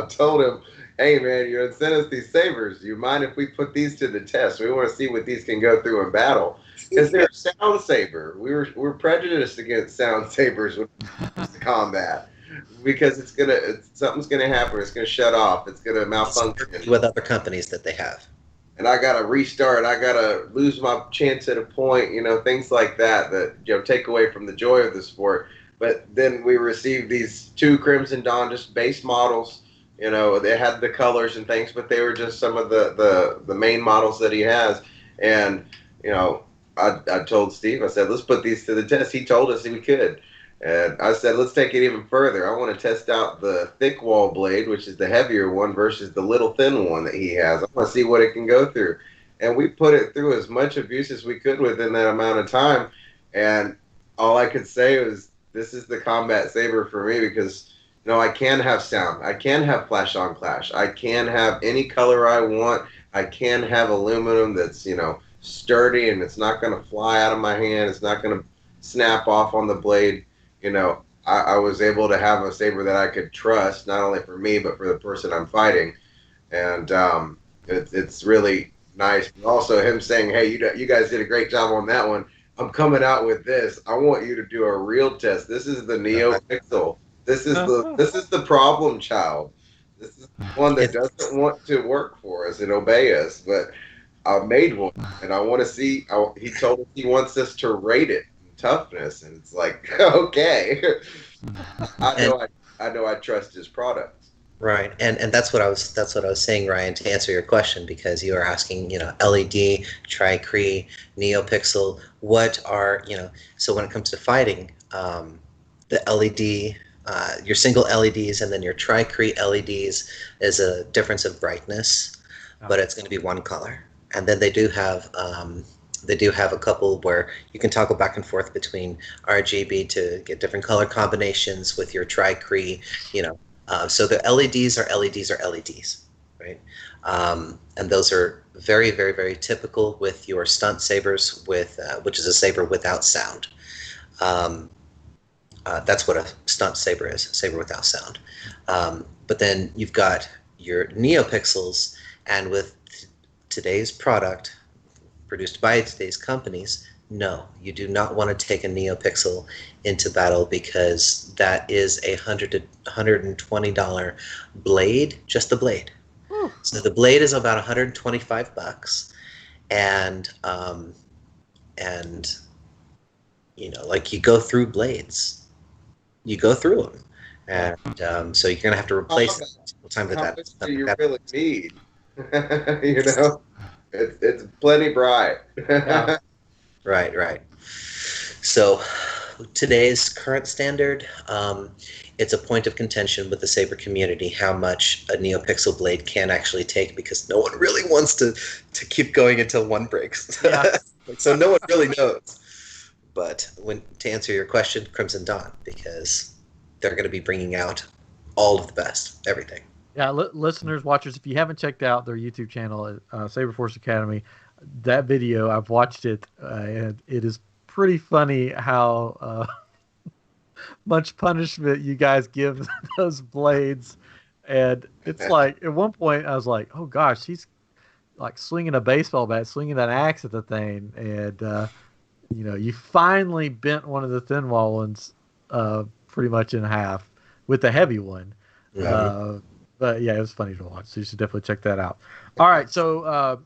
told him, hey man, you sent us these sabers. Do you mind if we put these to the test? We want to see what these can go through in battle because they're a sound saber. We're prejudiced against sound sabers when it comes to combat because something's gonna happen. It's gonna shut off. It's gonna malfunction with other companies that they have. And I gotta restart. I gotta lose my chance at a point. Things like that take away from the joy of the sport. But then we received these 2 Crimson Dawn just base models. They had the colors and things, but they were just some of the main models that he has. And I told Steve, I said, let's put these to the test. He told us we could. And I said, let's take it even further. I want to test out the thick wall blade, which is the heavier one, versus the little thin one that he has. I want to see what it can go through. And we put it through as much abuse as we could within that amount of time. And all I could say was, this is the combat saber for me because, I can have sound. I can have flash on clash. I can have any color I want. I can have aluminum that's, sturdy and it's not going to fly out of my hand. It's not going to snap off on the blade. I was able to have a saber that I could trust, not only for me, but for the person I'm fighting. And it's really nice. And also him saying, hey, you guys did a great job on that one. I'm coming out with this. I want you to do a real test. This is the Neopixel. This is the problem child. This is the one that doesn't want to work for us and obey us. But I made one, and I want to see. He told us he wants us to rate it. Toughness, and it's like, okay, I know I trust his product. Right, and that's what I was saying, Ryan, to answer your question, because you were asking, LED, Tri-Cree, Neopixel, what are, so when it comes to fighting, the LED, your single LEDs and then your Tri-Cree LEDs is a difference of brightness, but it's going to be one color, and then they do have a couple where you can toggle back and forth between RGB to get different color combinations with your Tri-Cree, so the LEDs are LEDs, right? And those are very, very, very typical with your stunt sabers, which is a saber without sound. That's what a stunt saber is, a saber without sound. But then you've got your Neopixels, and with today's product, produced by today's companies, no, you do not want to take a Neopixel into battle because that is a $100 to $120 blade, just the blade. So the blade is about $125, and like you go through blades, you go through them, and so you're gonna have to replace them time with that. How much do you really need? It's plenty bright. Yeah. Right. So today's current standard, it's a point of contention with the saber community how much a Neopixel blade can actually take, because no one really wants to keep going until one breaks. Yeah. So no one really knows. But to answer your question, Crimson Dawn, because they're going to be bringing out all of the best, everything. Yeah, listeners, watchers, if you haven't checked out their YouTube channel, Saber Force Academy, that video, I've watched it, and it is pretty funny how much punishment you guys give those blades. And it's like, at one point, I was like, oh gosh, he's like swinging a baseball bat, swinging an axe at the thing. And, you finally bent one of the thin wall ones pretty much in half with the heavy one. Mm-hmm. But yeah, it was funny to watch, so you should definitely check that out. All right, so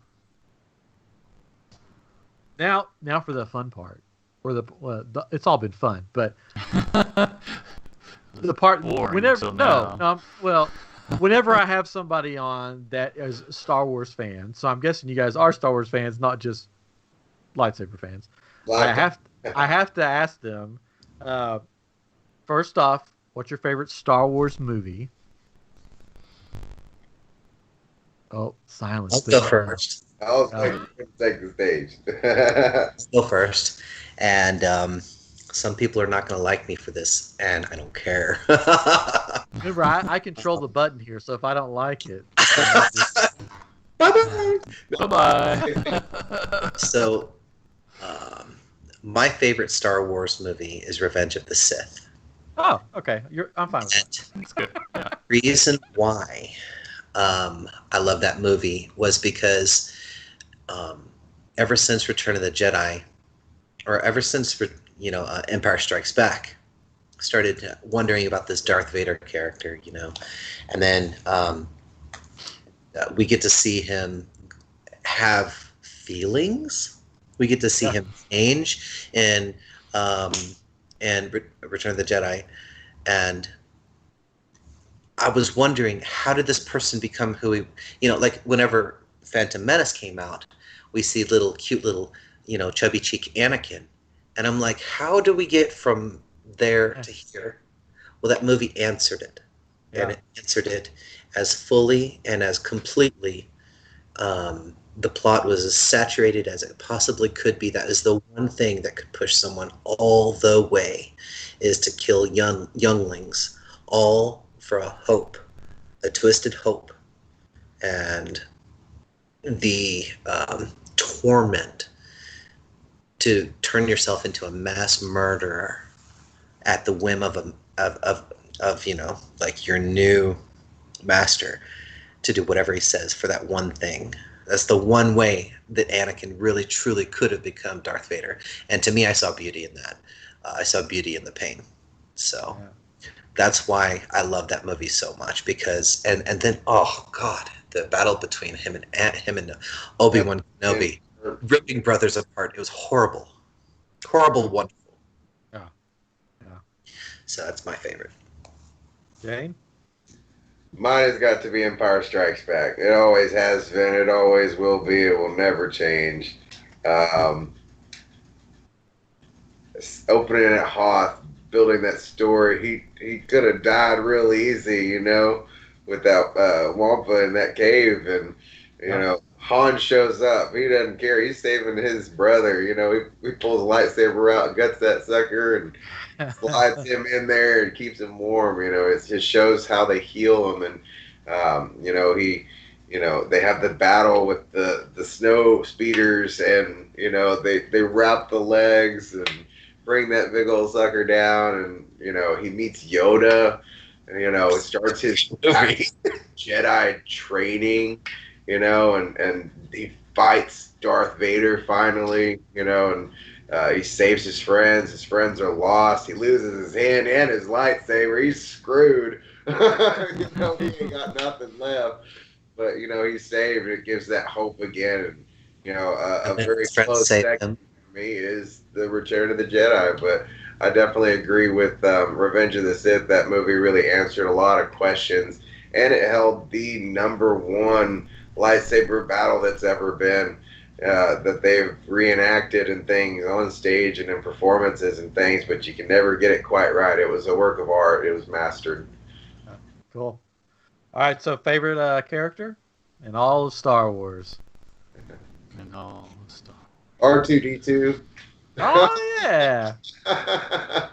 now for the fun part, or it's all been fun, but the part whenever I have somebody on that is a Star Wars fan, so I'm guessing you guys are Star Wars fans, not just lightsaber fans. I have to ask them. First off, what's your favorite Star Wars movie? Oh, silence. I'll go first. I was take the stage. I'll go first. And some people are not going to like me for this, and I don't care. Remember, I control the button here, so if I don't like it, Bye-bye. Bye-bye. So, my favorite Star Wars movie is Revenge of the Sith. oh, okay, I'm fine with that. And That's good. Yeah. the reason why I love that movie was because ever since Return of the Jedi, or ever since Empire Strikes Back, started wondering about this Darth Vader character, and then we get to see him have feelings. We get to see him change in Return of the Jedi, and I was wondering, how did this person become who he, like whenever Phantom Menace came out, we see cute little, chubby cheek Anakin. And I'm like, how do we get from there to here? Well, that movie answered it. Yeah. And it answered it as fully and as completely. The plot was as saturated as it possibly could be. That is the one thing that could push someone all the way, is to kill younglings, all for a hope, a twisted hope, and the torment to turn yourself into a mass murderer at the whim of your new master, to do whatever he says for that one thing. That's the one way that Anakin really truly could have become Darth Vader. And to me, I saw beauty in that. I saw beauty in the pain. So that's why I love that movie so much, because and then, oh God, the battle between him and ObiWan Kenobi, ripping brothers apart. It was horrible. Horrible, wonderful. Yeah. So that's my favorite. Jane? Mine has got to be Empire Strikes Back. It always has been. It always will be. It will never change. Opening at Hoth, building that story. He could have died real easy, with that Wampa in that cave, and Han shows up. He doesn't care. He's saving his brother. He pulls a lightsaber out, guts that sucker, and slides him in there and keeps him warm. It just shows how they heal him, and they have the battle with the snow speeders, and they wrap the legs and bring that big old sucker down, and he meets Yoda, and starts his Jedi training, and he fights Darth Vader finally, and he saves his friends. His friends are lost. He loses his hand and his lightsaber. He's screwed. He ain't got nothing left. But he's saved. It gives that hope again. And a very close second for me is the Return of the Jedi. But I definitely agree with Revenge of the Sith. That movie really answered a lot of questions, and it held the #1 lightsaber battle that's ever been. That they've reenacted and things on stage and in performances and things, but you can never get it quite right. It was a work of art. It was mastered. Cool. All right, so favorite character in all of Star Wars? And all stuff. R2-D2. Oh, yeah. That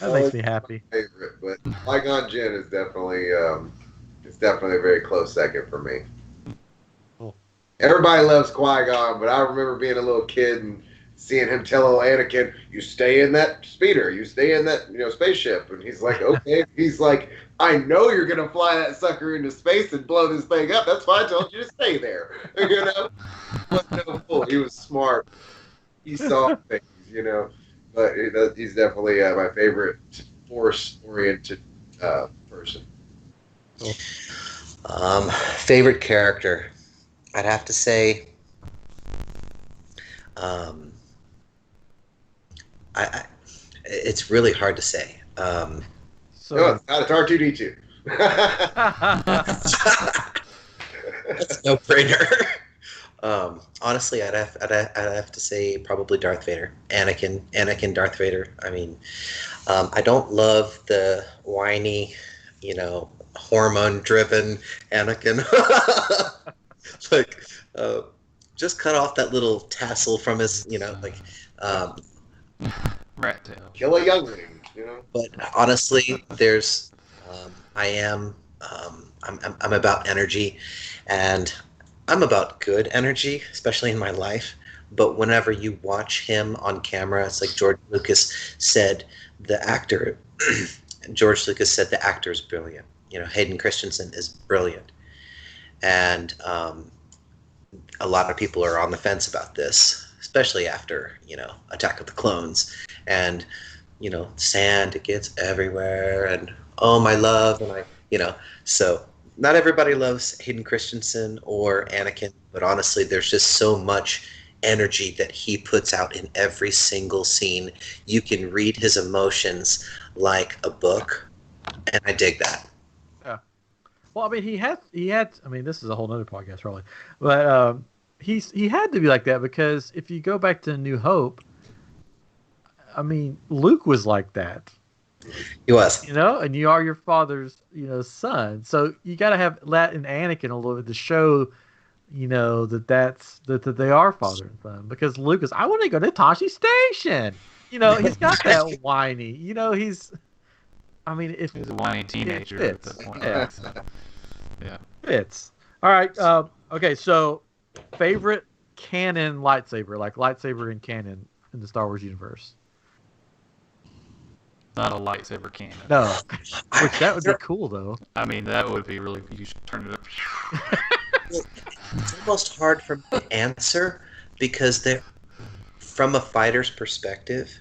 makes me happy. Favorite, but Qui-Gon Jinn is definitely a very close second for me. Everybody loves Qui-Gon, but I remember being a little kid and seeing him tell old Anakin, "You stay in that speeder, you stay in that spaceship," and he's like, "Okay." He's like, "I know you're gonna fly that sucker into space and blow this thing up. That's why I told you to stay there." Wasn't no fool. He was smart. He saw things, But he's definitely my favorite Force-oriented person. Cool. Favorite character. I'd have to say, it's really hard to say. No, it's not. It's R2-D2. That's no brainer. Honestly, I'd have to say probably Darth Vader, Anakin, Darth Vader. I mean, I don't love the whiny, hormone-driven Anakin. Like, uh, just cut off that little tassel from his, Um, Rat tail. Kill a youngling, you know. but honestly, I am, I'm about energy, and I'm about good energy, especially in my life. But whenever you watch him on camera, it's like George Lucas said, the actor, George Lucas said the actor is brilliant. Hayden Christensen is brilliant. And a lot of people are on the fence about this, especially after, Attack of the Clones. And, sand, it gets everywhere. And, oh, my love. And so not everybody loves Hayden Christensen or Anakin, but honestly, there's just so much energy that he puts out in every single scene. You can read his emotions like a book, and I dig that. Yeah. Well, I mean, he had. I mean, this is a whole nother podcast, probably, but he had to be like that because if you go back to New Hope, I mean, Luke was like that. He was. And you are your father's, son. So you got to have that in Anakin a little bit to show, that they are father and son. Because Luke is, I want to go to Tashi Station. He's got that whiny. He's a whiny teenager at that point. Yeah. Yeah. Fits. All right. Okay. So, favorite canon lightsaber, like lightsaber in canon in the Star Wars universe. Not a lightsaber cannon. No, which that would be cool though. I mean, that would be really. You should turn it up. It's almost hard for me to answer because from a fighter's perspective,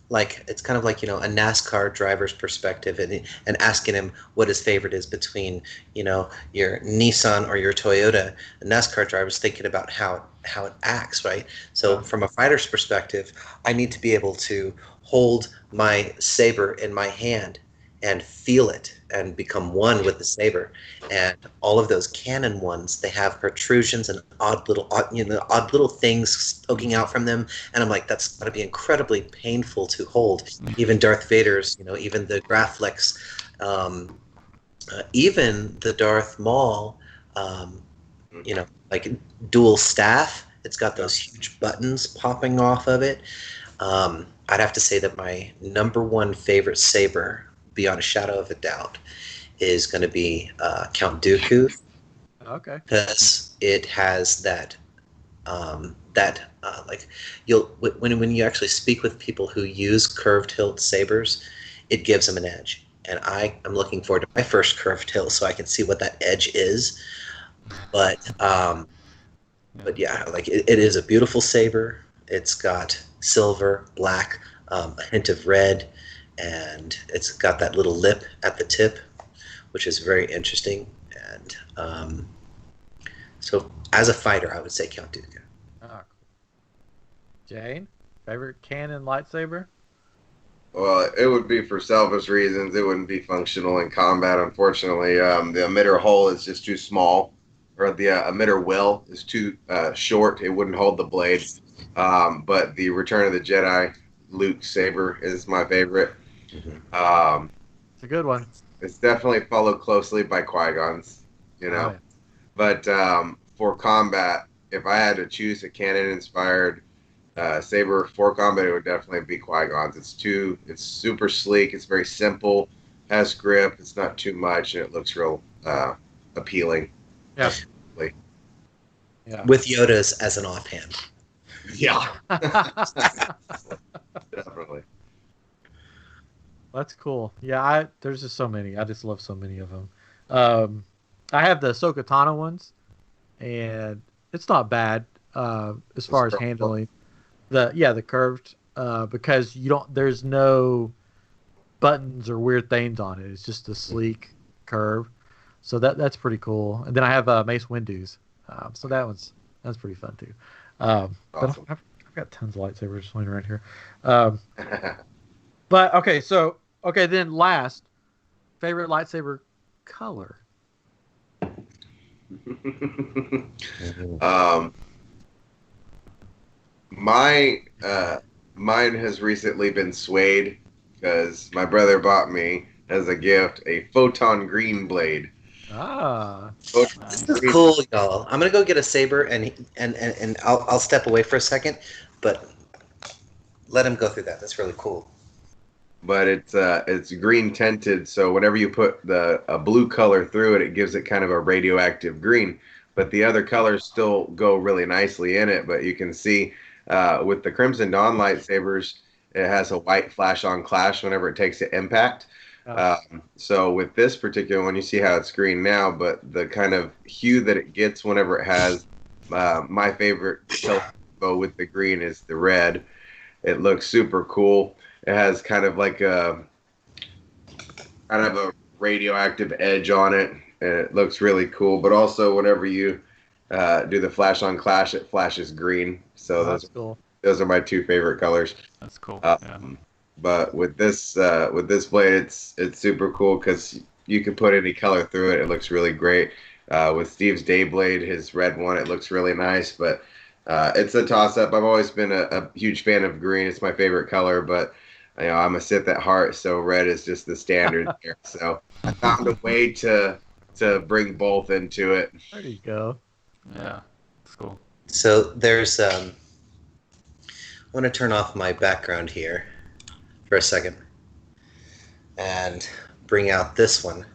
like it's kind of like a NASCAR driver's perspective, and asking him what his favorite is between your Nissan or your Toyota. A NASCAR driver's thinking about how it acts, right? So from a fighter's perspective, I need to be able to hold my saber in my hand and feel it and become one with the saber. And all of those cannon ones, they have protrusions and odd little things poking out from them. And I'm like, that's got to be incredibly painful to hold. Even Darth Vader's, even the Graflex, even the Darth Maul, like dual staff. It's got those huge buttons popping off of it. I'd have to say that my number one favorite saber, beyond a shadow of a doubt, is going to be Count Dooku. Okay. Because it has that like when you actually speak with people who use curved hilt sabers, it gives them an edge. And I am looking forward to my first curved hilt so I can see what that edge is. But yeah, like it is a beautiful saber. It's got silver, black, a hint of red, and it's got that little lip at the tip, which is very interesting. And so, as a fighter, I would say Count Dooku. Oh, cool. Jane, favorite canon lightsaber? Well, it would be for selfish reasons. It wouldn't be functional in combat, unfortunately. The emitter hole is just too small, or the emitter well is too short. It wouldn't hold the blade. But the Return of the Jedi Luke saber is my favorite. Mm-hmm. It's a good one. It's definitely followed closely by Qui-Gon's, Oh, yeah. But for combat, if I had to choose a canon-inspired saber for combat, it would definitely be Qui-Gon's. It's super sleek. It's very simple. Has grip. It's not too much, and it looks real appealing. Yeah. Yeah. With Yoda's as an offhand. Yeah. Definitely. That's cool. Yeah, there's just so many. I just love so many of them. I have the Ahsoka Tano ones, and it's not bad as far as handling. The curved because there's no buttons or weird things on it. It's just a sleek curve. So that's pretty cool. And then I have Mace Windu's. So that's pretty fun too. Awesome. But I've got tons of lightsabers laying around here. But okay, then last, favorite lightsaber color. My mine has recently been swayed because my brother bought me as a gift a photon green blade. Ah, Photon This is green, cool, y'all. I'm gonna go get a saber, and I'll step away for a second, but let him go through that. That's really cool. but it's green tinted, so whenever you put a blue color through it, it gives it kind of a radioactive green. But the other colors still go really nicely in it. But you can see with the Crimson Dawn lightsabers, it has a white flash on clash whenever it takes the impact. oh, So with this particular one, you see how it's green now, but the kind of hue that it gets whenever it has my favorite color with the green is the red. It looks super cool. It has kind of a radioactive edge on it, and it looks really cool. But also, whenever you do the flash on clash, it flashes green. So that's cool. those are my two favorite colors. That's cool. Yeah. But with this blade, it's super cool because you can put any color through it. It looks really great. With Steve's Day blade, his red one, it looks really nice. But it's a toss up. I've always been a huge fan of green. It's my favorite color, but I'm a Sith at heart, so red is just the standard there. So I found a way to bring both into it. There you go. Yeah. That's cool. So there's I want to turn off my background here for a second and bring out this one.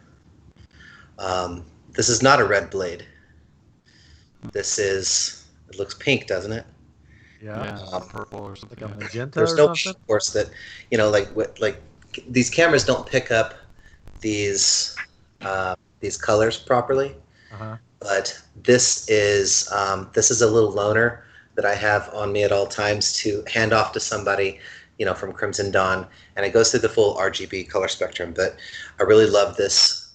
This is not a red blade. This is, it looks pink, doesn't it? Yeah. Purple or something. Like a magenta There's or no something. of course that like these cameras don't pick up these colors properly. Uh-huh. But this is a little loner that I have on me at all times to hand off to somebody, from Crimson Dawn, and it goes through the full RGB color spectrum. But I really love this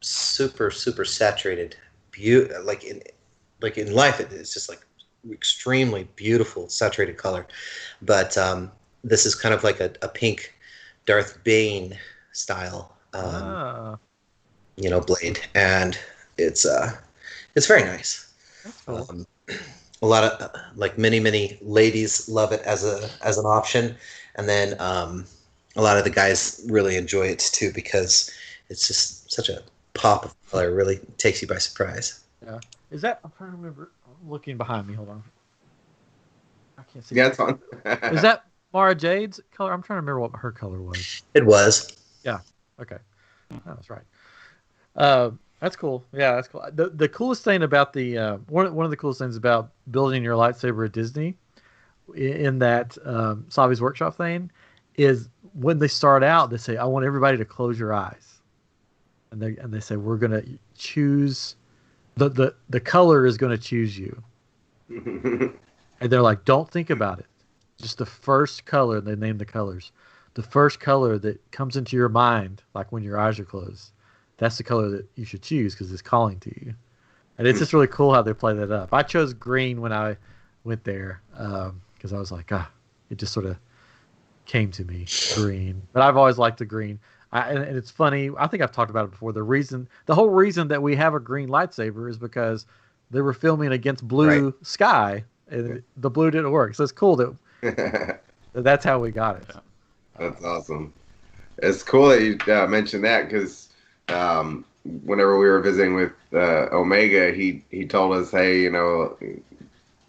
super saturated like in life it's just like extremely beautiful saturated color, but this is kind of like a pink Darth Bane style blade, and it's very nice. That's cool. A lot of many ladies love it as an option, and then a lot of the guys really enjoy it too because it's just such a pop of color. It really takes you by surprise. Yeah. Is that? I'm trying to remember. I'm looking behind me. Hold on. I can't see. Yeah, it's on. Is that Mara Jade's color? I'm trying to remember what her color was. It was. Yeah. Okay. That was right. That's cool. Yeah, that's cool. The coolest thing about the one of the coolest things about building your lightsaber at Disney, in that Savi's workshop thing, is when they start out, they say, "I want everybody to close your eyes," and they say, "We're gonna choose the color is gonna choose you," and they're like, "Don't think about it, just the first color." They name the colors. The first color that comes into your mind, like when your eyes are closed, that's the color that you should choose because it's calling to you. And it's just really cool how they play that up. I chose green when I went there because I was like, it just sort of came to me, green. But I've always liked the green. And it's funny. I think I've talked about it before. The whole reason that we have a green lightsaber is because they were filming against blue sky, and the blue didn't work. So it's cool that that's how we got it. Yeah. That's awesome. It's cool that you mentioned that because whenever we were visiting with Omega, he told us, hey, go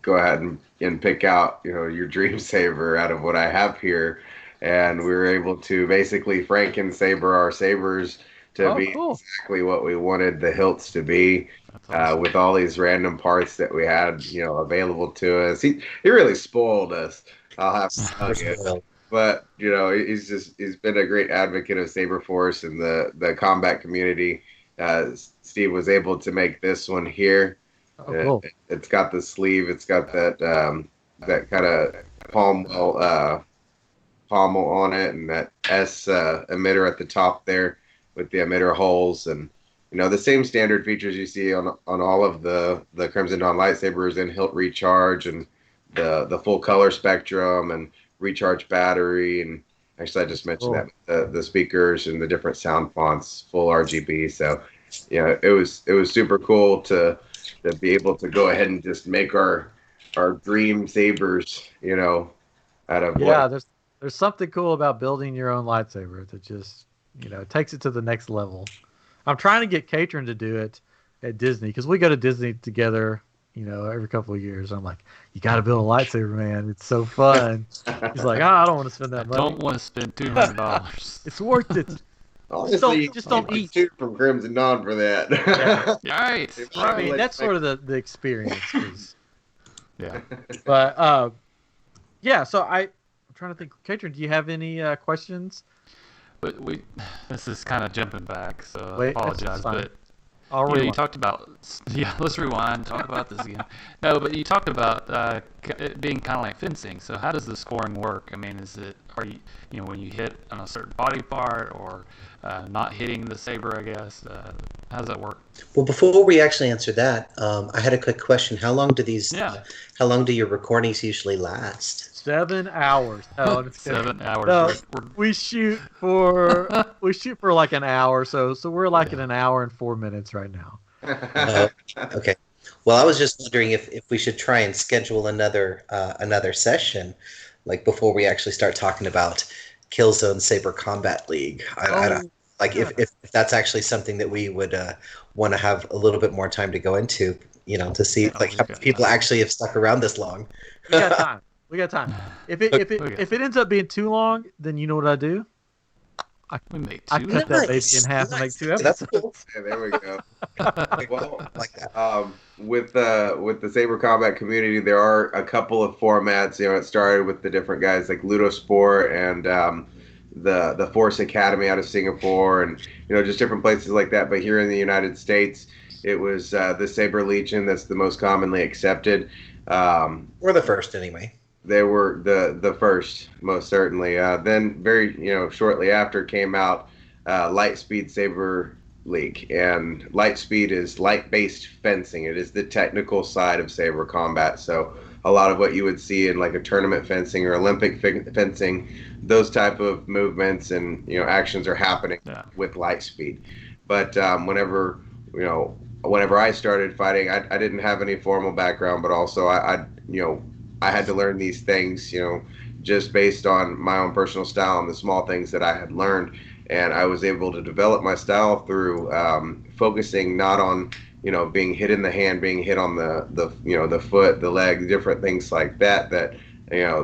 ahead and pick out, your dream saber out of what I have here. And we were able to basically Franken-saber our sabers to be exactly what we wanted the hilts to be, with all these random parts that we had, available to us. He really spoiled us. I'll have to tell you. But he's been a great advocate of Saber Force and the combat community. Steve was able to make this one here. Cool. It's got the sleeve. It's got that kind of pommel on it, and that S emitter at the top there with the emitter holes, and the same standard features you see on all of the Crimson Dawn lightsabers, and hilt recharge and the full color spectrum and recharge battery, and actually I just mentioned that the speakers and the different sound fonts, full RGB. So it was super cool to be able to go ahead and just make our our dream sabers, out of Yeah, what. there's something cool about building your own lightsaber that just takes it to the next level. I'm trying to get Catron to do it at Disney because we go to Disney together, every couple of years. I'm like, you got to build a lightsaber, man. It's so fun. He's like, I don't want to spend I that money. don't want to spend $200. It's worth it. Honestly, Just don't you eat. shoot from Crimson Dawn for that. Right. I mean, that's sort of the experience. 'Cause- Yeah. But yeah. So I'm trying to think. Catron, do you have any questions? But this is kind of jumping back, so Wait, I apologize. fine. But I'll you rewind. talked about, let's rewind, talk about this again. No, but you talked about it being kind of like fencing. So how does the scoring work? I mean, are you, when you hit on a certain body part or not hitting the saber, I guess? How does that work? Well, before we actually answer that, I had a quick question. How long do how long do your recordings usually last? 7 hours. Oh, I'm just kidding. 7 hours. No, we shoot for like an hour, so we're like at an hour and 4 minutes right now. Okay. Well, I was just wondering if we should try and schedule another session, like before we actually start talking about Killzone Saber Combat League. I don't like if that's actually something that we would want to have a little bit more time to go into, to see like how people actually have stuck around this long. We got time. We got time. If it ends up being too long, then you know what I do? I cut that baby in half and make 2 episodes. That's cool. Yeah, there we go. Well, like that. With the Saber Combat community, there are a couple of formats. It started with the different guys like Ludosport and the Force Academy out of Singapore, and just different places like that. But here in the United States, it was the Saber Legion that's the most commonly accepted. We're the first anyway. They were the first, most certainly. Then very shortly after came out Lightspeed Saber League, and Lightspeed is light-based fencing. It is the technical side of saber combat. So a lot of what you would see in like a tournament fencing or Olympic fencing, those type of movements and actions are happening with Lightspeed. But whenever I started fighting, I didn't have any formal background, but also I had to learn these things, just based on my own personal style and the small things that I had learned. And I was able to develop my style through focusing not on, being hit in the hand, being hit on the foot, the leg, different things like that,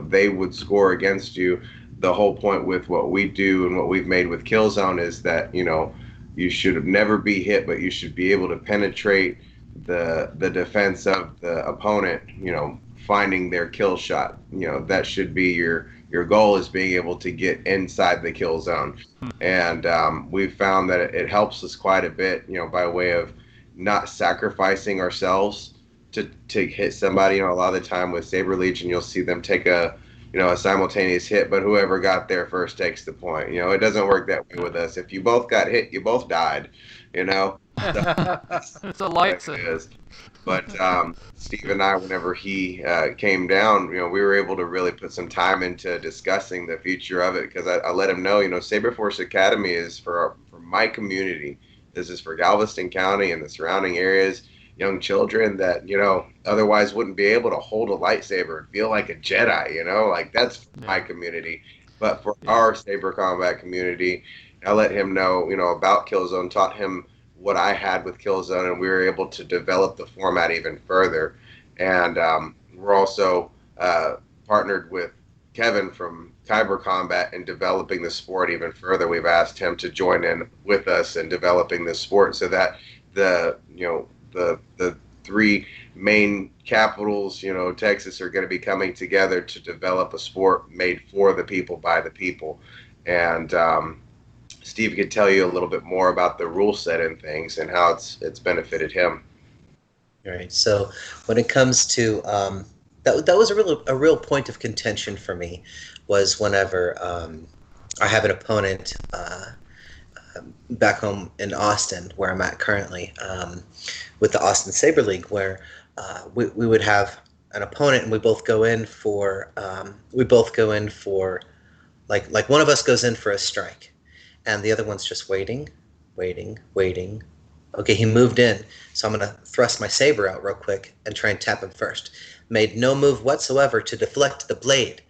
they would score against you. The whole point with what we do and what we've made with Killzone is that, you should never be hit, but you should be able to penetrate the defense of the opponent, finding their kill shot. That should be your goal, is being able to get inside the kill zone. And we've found that it helps us quite a bit, by way of not sacrificing ourselves to hit somebody. A lot of the time with Saber Legion, you'll see them take a simultaneous hit, but whoever got there first takes the point. It doesn't work that way with us. If you both got hit, you both died. It's a lightsaber. But Steve and I, whenever he came down, we were able to really put some time into discussing the future of it, because I let him know, Saber Force Academy is for my community. This is for Galveston County and the surrounding areas, young children that, otherwise wouldn't be able to hold a lightsaber and feel like a Jedi, like that's for my community. But for our Saber Combat community, I let him know, about Killzone, taught him what I had with Killzone, and we were able to develop the format even further. And we're also partnered with Kevin from Kyber Combat in developing the sport even further. We've asked him to join in with us in developing the sport, so that the three main capitals, Texas, are going to be coming together to develop a sport made for the people, by the people. And Steve could tell you a little bit more about the rule set and things and how it's benefited him. All right. So when it comes to that was a real point of contention for me, was whenever I have an opponent back home in Austin, where I'm at currently, with the Austin Saber League, where we would have an opponent and we both go in for like one of us goes in for a strike, and the other one's just waiting. Okay, he moved in, so I'm going to thrust my saber out real quick and try and tap him first. made no move whatsoever to deflect the blade.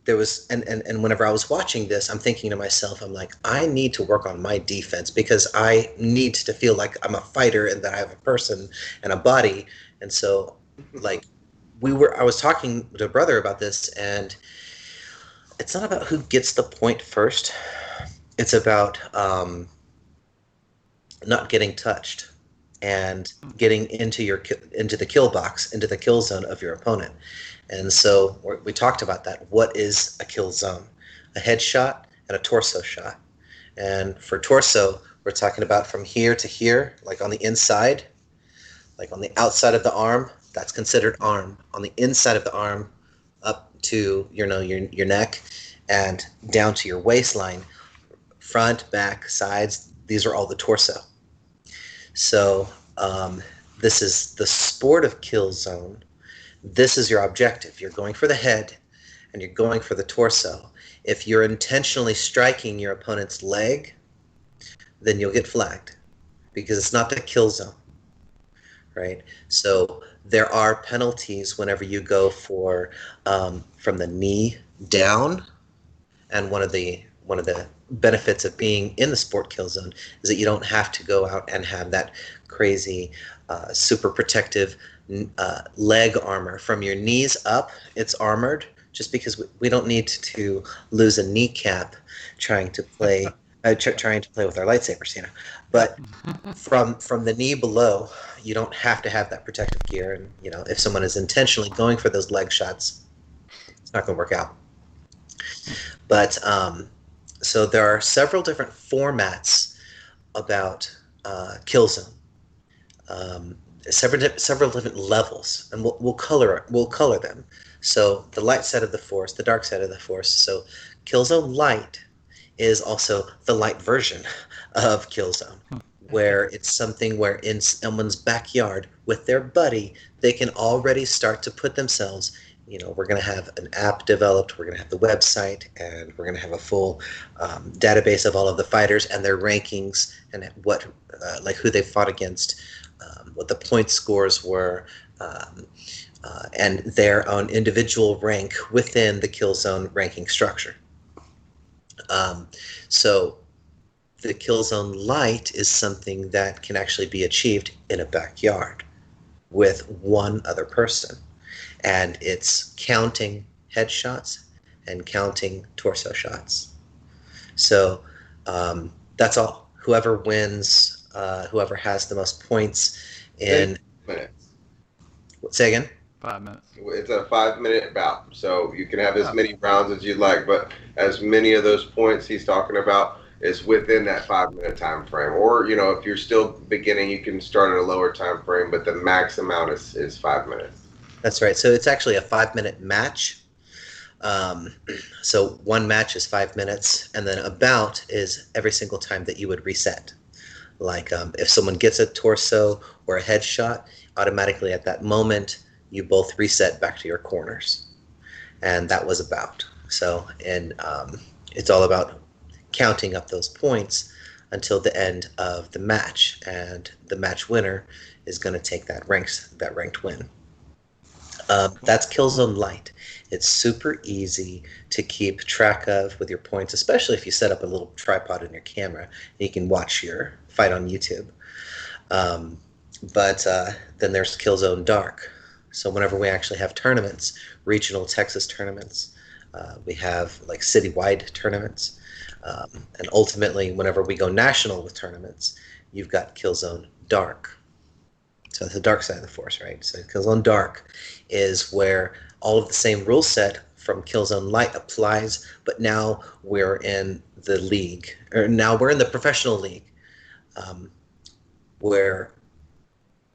There was, and whenever I was watching this, I'm thinking to myself, I'm like, I need to work on my defense because I need to feel like I'm a fighter and that I have a person and a body. And so, like, I was talking to a brother about this, and it's not about who gets the point first. It's about not getting touched and getting into the kill box, into the kill zone of your opponent. And so we talked about that. What is a kill zone? A headshot and a torso shot. And for torso, we're talking about from here to here, like on the inside, like on the outside of the arm. That's considered arm. On the inside of the arm, up to your neck, and down to your waistline, front, back, sides. These are all the torso. So this is the sport of kill zone. This is your objective. You're going for the head, and you're going for the torso. If you're intentionally striking your opponent's leg, then you'll get flagged because it's not the kill zone, right? So there are penalties whenever you go for from the knee down, and one of the benefits of being in the sport kill zone is that you don't have to go out and have that crazy super protective leg armor. From your knees up, it's armored, just because we don't need to lose a kneecap trying to play with our lightsabers, But from the knee below, you don't have to have that protective gear. And if someone is intentionally going for those leg shots, it's not going to work out. But so there are several different formats about kill zone. Several different levels, and we'll color them. So the light side of the Force, the dark side of the Force. So Killzone Light is also the light version of Killzone, where it's something where in someone's backyard with their buddy, they can already start to put themselves. We're going to have an app developed. We're going to have the website, and we're going to have a full database of all of the fighters and their rankings and who they fought against. What the point scores were, and their own individual rank within the Killzone ranking structure. So the Killzone Light is something that can actually be achieved in a backyard with one other person. And it's counting headshots and counting torso shots. So that's all. Whoever wins, whoever has the most points in 10 minutes. Say again? 5 minutes. It's a 5-minute bout, so you can have as many rounds as you'd like, but as many of those points he's talking about is within that 5-minute time frame. Or if you're still beginning, you can start at a lower time frame, but the max amount is 5 minutes. That's right. So it's actually a 5-minute match. So one match is 5 minutes, and then a bout is every single time that you would reset. Like if someone gets a torso or a headshot, automatically at that moment, you both reset back to your corners. And that was a bout. So, and it's all about counting up those points until the end of the match. And the match winner is going to take that ranked win. That's Killzone Light. It's super easy to keep track of with your points, especially if you set up a little tripod in your camera and you can watch your fight on YouTube. But then there's Killzone Dark. So whenever we actually have tournaments, regional Texas tournaments, we have like citywide tournaments, and ultimately whenever we go national with tournaments, you've got Killzone Dark. So it's the dark side of the Force, right? So Killzone Dark is where all of the same rule set from Killzone Light applies, but now we're in the league, or now we're in the professional league, where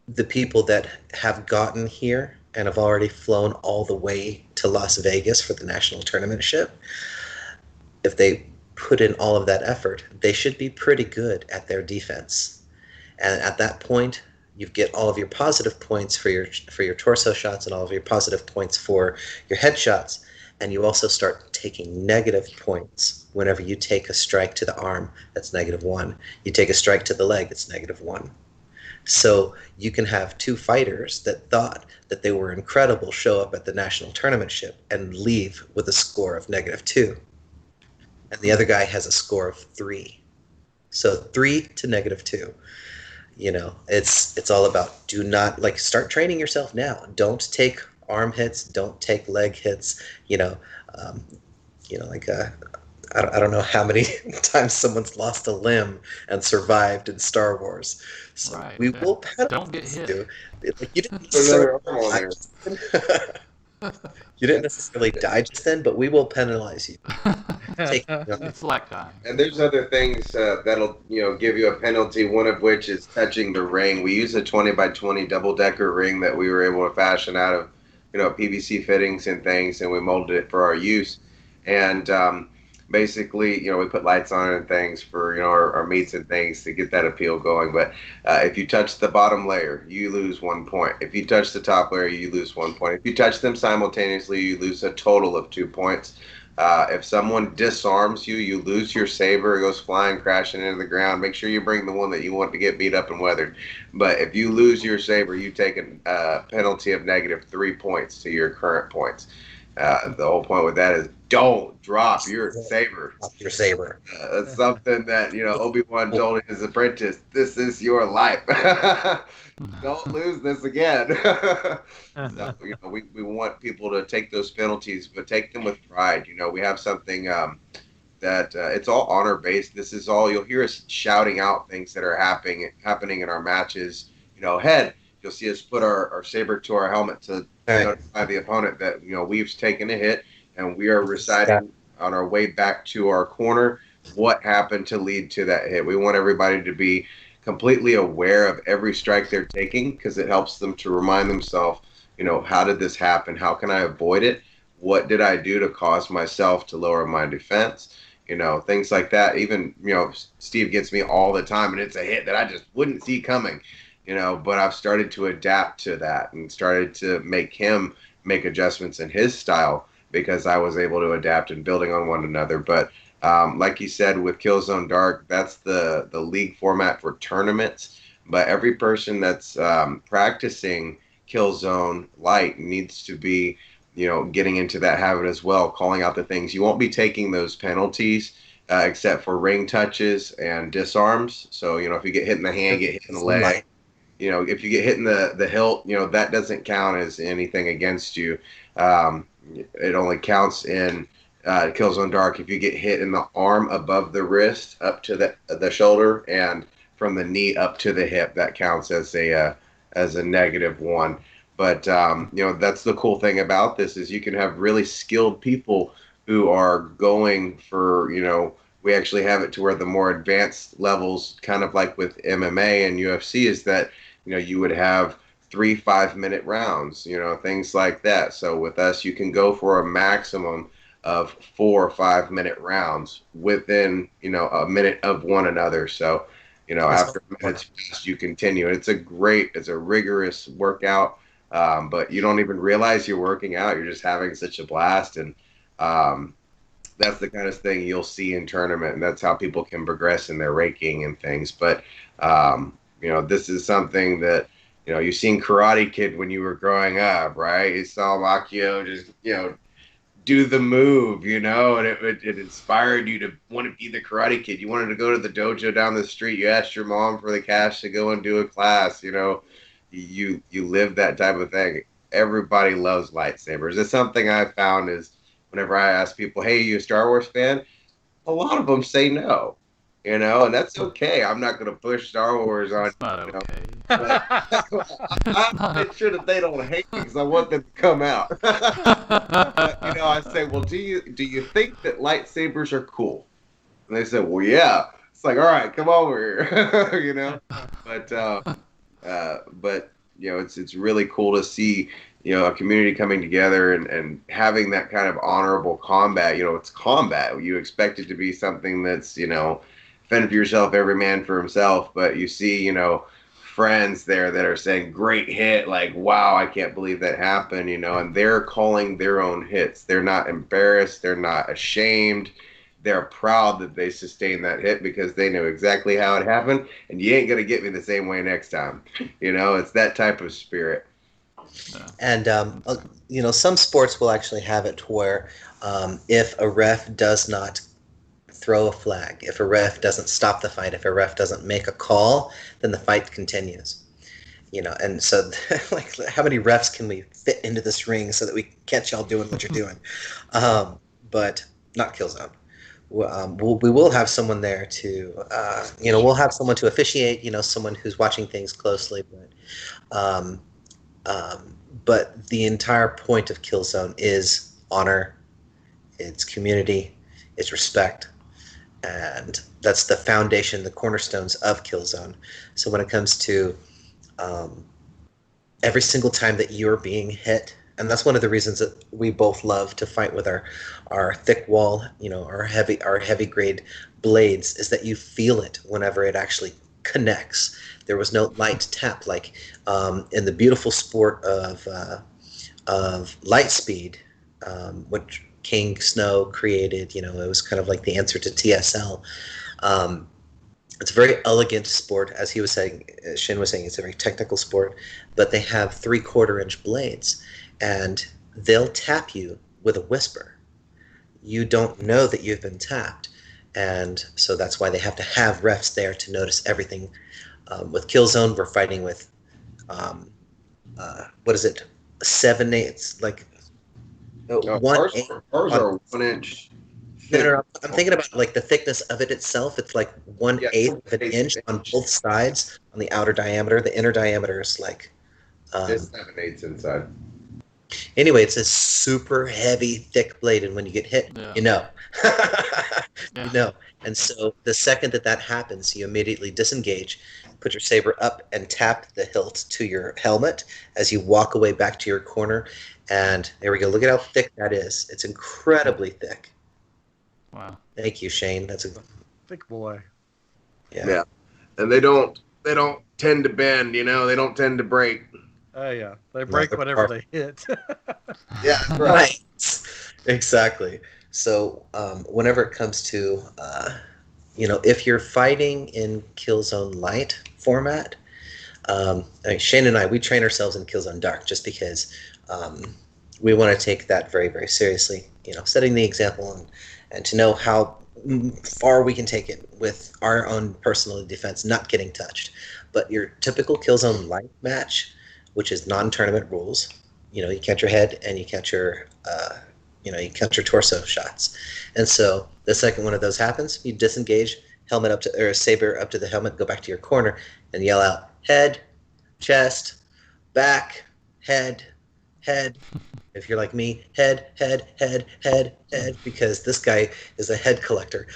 the people that have gotten here and have already flown all the way to Las Vegas for the national tournament ship, if they put in all of that effort, they should be pretty good at their defense. And at that point, you get all of your positive points for your torso shots and all of your positive points for your headshots, and you also start taking negative points whenever you take a strike to the arm. That's -1. You take a strike to the leg. It's -1. So you can have two fighters that thought that they were incredible show up at the national tournament ship and leave with a score of -2. And the other guy has a score of 3. So 3 to -2. It's all about, do not, like, start training yourself now. Don't take arm hits, don't take leg hits. Like I don't know how many times someone's lost a limb and survived in Star Wars. So Right. we will Don't get hit. Like, you didn't Put another necessarily arm on there. you didn't necessarily die just then, but we will penalize you. It's slack time. And there's other things that'll give you a penalty. One of which is touching the ring. We use a 20x20 double-decker ring that we were able to fashion out of PVC fittings and things, and we molded it for our use. And basically, we put lights on it and things for our meats and things to get that appeal going. But if you touch the bottom layer, you lose 1 point. If you touch the top layer, you lose 1 point. If you touch them simultaneously, you lose a total of 2 points. If someone disarms you, you lose your saber. It goes flying, crashing into the ground. Make sure you bring the one that you want to get beat up and weathered. But if you lose your saber, you take a penalty of -3 points to your current points. The whole point with that is don't drop your saber. Drop your saber. That's something that ObiWan told his apprentice. This is your life. Don't lose this again. So, we want people to take those penalties, but take them with pride. We have something that it's all honor based. This is all you'll hear us shouting out things that are happening in our matches. Ahead. You'll see us put our saber to our helmet to notify the opponent that we've taken a hit, and we are reciting on our way back to our corner what happened to lead to that hit. We want everybody to be completely aware of every strike they're taking, because it helps them to remind themselves, how did this happen? How can I avoid it? What did I do to cause myself to lower my defense? Things like that. Even Steve gets me all the time, and it's a hit that I just wouldn't see coming. But I've started to adapt to that and started to make him make adjustments in his style, because I was able to adapt and building on one another. But like you said, with Killzone Dark, that's the league format for tournaments. But every person that's practicing Killzone Light needs to be, getting into that habit as well, calling out the things. You won't be taking those penalties except for ring touches and disarms. So, if you get hit in the hand, get hit in the leg. If you get hit in the hilt, that doesn't count as anything against you. It only counts in Killzone Dark if you get hit in the arm above the wrist up to the shoulder, and from the knee up to the hip. That counts as a -1. But that's the cool thing about this, is you can have really skilled people who are going for we actually have it to where the more advanced levels, kind of like with MMA and UFC, is that you would have 3 5-minute rounds, things like that. So with us, you can go for a maximum of 4 or 5-minute rounds within, a minute of one another. So, after minutes passed, you continue. It's a rigorous workout, but you don't even realize you're working out. You're just having such a blast. And that's the kind of thing you'll see in tournament, and that's how people can progress in their ranking and things. But, this is something that, you've seen Karate Kid when you were growing up, right? You saw Makio just, do the move, and it inspired you to want to be the Karate Kid. You wanted to go to the dojo down the street. You asked your mom for the cash to go and do a class. You live that type of thing. Everybody loves lightsabers. It's something I found is whenever I ask people, hey, are you a Star Wars fan? A lot of them say no. And that's okay. I'm not going to push Star Wars on. It's not okay. I'm make sure that they don't hate me, because I want them to come out. But, I say, well, do you think that lightsabers are cool? And they said, well, yeah. It's like, all right, come over here, But it's really cool to see a community coming together and having that kind of honorable combat. It's combat. You expect it to be something that's fend for yourself, every man for himself. But you see, friends there that are saying, great hit, like, wow, I can't believe that happened, and they're calling their own hits. They're not embarrassed. They're not ashamed. they're proud that they sustained that hit because they know exactly how it happened, and you ain't gonna get me the same way next time. It's that type of spirit. And some sports will actually have it to where if a ref does not throw a flag, if a ref doesn't stop the fight, if a ref doesn't make a call, then the fight continues. And so like, how many refs can we fit into this ring so that we catch y'all doing what you're doing? But not Killzone. We will have someone there to, we'll have someone to officiate, someone who's watching things closely. But the entire point of Killzone is honor, it's community, it's respect. And that's the foundation, the cornerstones of Killzone. So when it comes to every single time that you're being hit, and that's one of the reasons that we both love to fight with our thick wall, our heavy grade blades, is that you feel it whenever it actually connects. There was no light tap like in the beautiful sport of Lightspeed, which King Snow created. It was kind of like the answer to TSL. It's a very elegant sport, as he was saying. Shin was saying it's a very technical sport, but they have 3/4 inch blades, and they'll tap you with a whisper. You don't know that you've been tapped, and so that's why they have to have refs there to notice everything. With Killzone, we're fighting with what is it? 7/8, like 1/8. Ours are 1 inch. No. I'm thinking about like the thickness of it itself. It's like 1/8 of an inch on both sides on the outer diameter. The inner diameter is like. It's 7/8 inside. Anyway, it's a super heavy, thick blade, and when you get hit, you know. You know. And so the second that happens, you immediately disengage, put your saber up, and tap the hilt to your helmet as you walk away back to your corner. And there we go. Look at how thick that is. It's incredibly thick. Wow. Thank you, Shane. That's a thick boy. Yeah. And they don't tend to bend, they don't tend to break. Oh yeah. They break whenever they hit. Yeah, right. Exactly. So whenever it comes to if you're fighting in Killzone Light format, Shane and I, we train ourselves in Killzone Dark just because we want to take that very, very seriously, setting the example and to know how far we can take it with our own personal defense, not getting touched. But your typical Killzone Light match, which is non-tournament rules, you count your head and you count your you count your torso shots. And so the second one of those happens, you disengage, helmet up to, or saber up to the helmet, go back to your corner and yell out head, chest, back, head. If you're like me, head, because this guy is a head collector.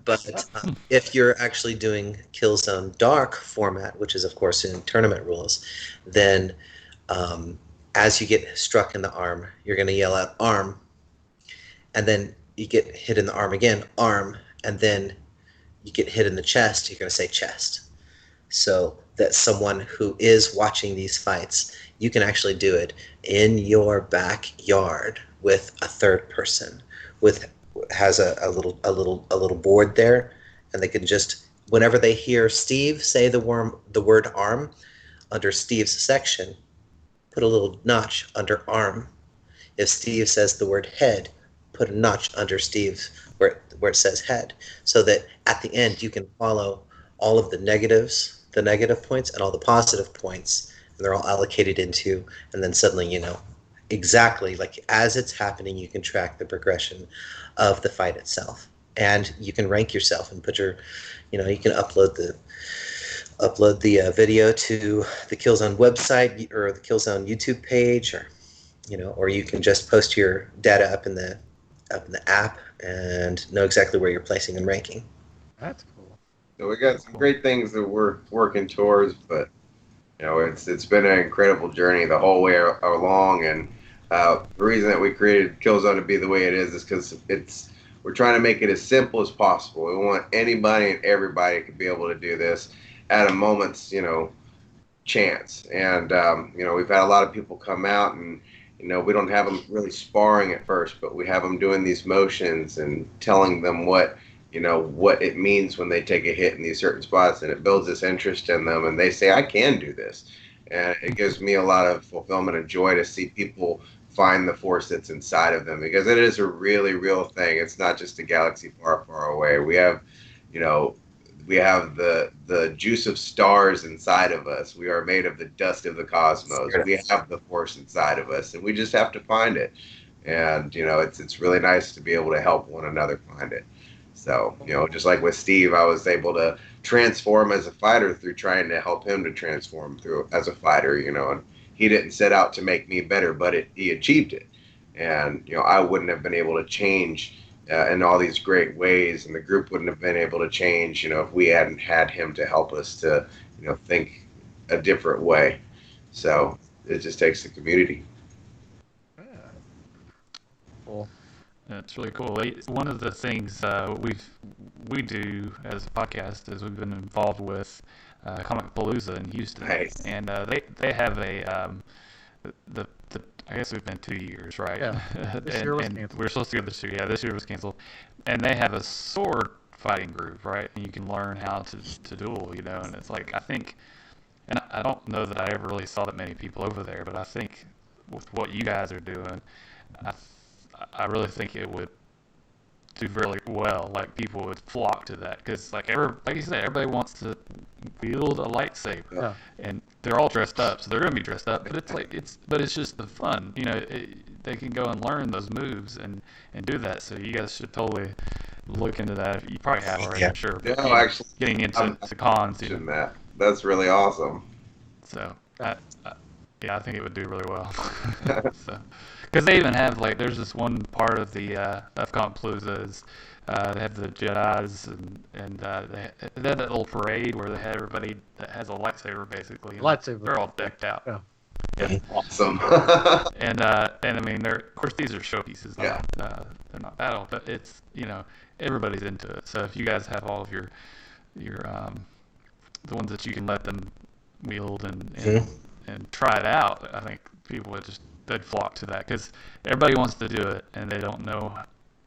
But if you're actually doing Killzone Dark format, which is of course in tournament rules, then as you get struck in the arm, you're going to yell out arm, and then you get hit in the arm again, arm, and then you get hit in the chest, you're going to say chest. So that someone who is watching these fights, you can actually do it in your backyard with a third person, has a little board there, and they can just, whenever they hear Steve say the word arm under Steve's section, put a little notch under arm. If Steve says the word head, put a notch under Steve's where it says head, so that at the end you can follow all of the negatives, the negative points, and all the positive points, and they're all allocated into, and then suddenly, exactly like as it's happening, you can track the progression of the fight itself, and you can rank yourself and put your, you can upload the video to the Killzone website or the Killzone YouTube page, or you can just post your data up in the app and know exactly where you're placing and ranking. That's cool. So we got some great things that we're working towards, but it's been an incredible journey the whole way along, and the reason that we created Killzone to be the way it is because we're trying to make it as simple as possible. We want anybody and everybody to be able to do this at a moment's chance. And we've had a lot of people come out and we don't have them really sparring at first, but we have them doing these motions and telling them what it means when they take a hit in these certain spots, and it builds this interest in them, and they say, I can do this. And it gives me a lot of fulfillment and joy to see people find the force that's inside of them, because it is a really real thing. It's not just a galaxy far, far away. We have, the juice of stars inside of us. We are made of the dust of the cosmos. We have the force inside of us, and we just have to find it. And it's really nice to be able to help one another find it. So, just like with Steve, I was able to transform as a fighter through trying to help him to transform through as a fighter, and he didn't set out to make me better, but he achieved it. And, I wouldn't have been able to change in all these great ways, and the group wouldn't have been able to change, if we hadn't had him to help us to, think a different way. So it just takes the community. Yeah. Cool. That's really cool. One of the things we do as a podcast is we've been involved with Comic Palooza in Houston, Nice. And they have a I guess we've been 2 years, right? Yeah. This year was canceled. We were supposed to go this year. Yeah, this year was canceled. And they have a sword fighting group, right? And you can learn how to duel, And it's like, I think, and I don't know that I ever really saw that many people over there, but I think with what you guys are doing, I really think it would do really well. Like, people would flock to that because, like you said, everybody wants to wield a lightsaber, Yeah. and they're all dressed up, so they're gonna be dressed up. But it's just the fun, they can go and learn those moves and do that. So you guys should totally look into that. You probably have already, I'm sure. Yeah, actually, getting into cons, that's really awesome. So I think it would do really well. So. Because they even have, there's this one part of the Comic Palooza is they have the Jedis, and they had that little parade where they had everybody that has a lightsaber, basically. Lightsaber. They're all decked out. Yeah. Awesome. And I mean, of course, these are showpieces. Yeah. They're not battle, but it's, everybody's into it. So if you guys have all of your the ones that you can let them wield and try it out, I think people would they'd flock to that because everybody wants to do it and they don't know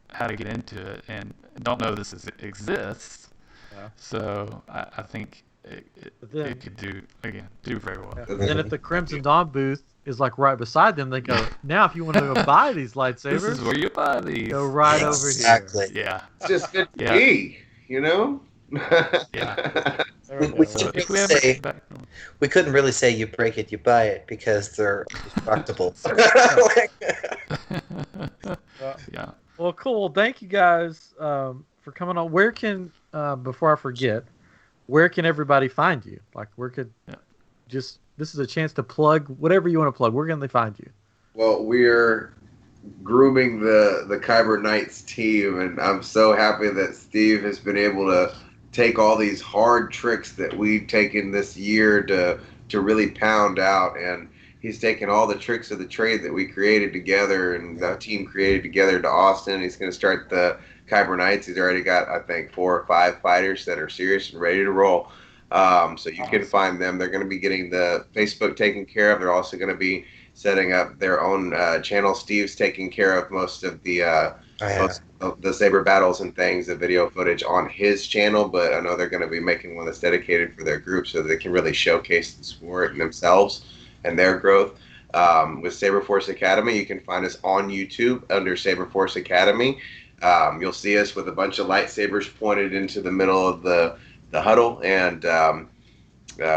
how to get into it and don't know this exists. Yeah. So I think it could do very well. Yeah. Then at the Crimson Dawn booth is right beside them. They go, now if you want to go buy these lightsabers, this is where you buy these. Go right over here. Exactly. Yeah. It's just good to be, Yeah. We couldn't really say you break it, you buy it because they're destructible. Yeah. Well, cool. Thank you guys for coming on. Where can, before I forget, where can everybody find you? Where could this is a chance to plug whatever you want to plug. Where can they find you? Well, we're grooming the Kyber Knights team, and I'm so happy that Steve has been able to take all these hard tricks that we've taken this year to really pound out, and he's taken all the tricks of the trade that we created together and the team created together to Austin. He's going to start the Kyber Knights. He's already got, I think, 4 or 5 fighters that are serious and ready to roll. So you can find them. They're going to be getting the Facebook taken care of. They're also going to be setting up their own channel. Steve's taking care of most of the saber battles and things, the video footage on his channel, but I know they're going to be making one that's dedicated for their group so they can really showcase the sport and themselves and their growth. With Saber Force Academy, you can find us on YouTube under Saber Force Academy. You'll see us with a bunch of lightsabers pointed into the middle of the huddle, and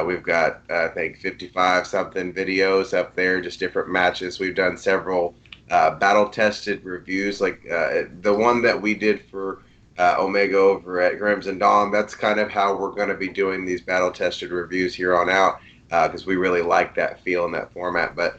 we've got, I think, 55 something videos up there, just different matches. We've done several battle-tested reviews, the one that we did for Omega over at Crimson Dawn. That's kind of how we're going to be doing these battle-tested reviews here on out, because we really like that feel and that format. But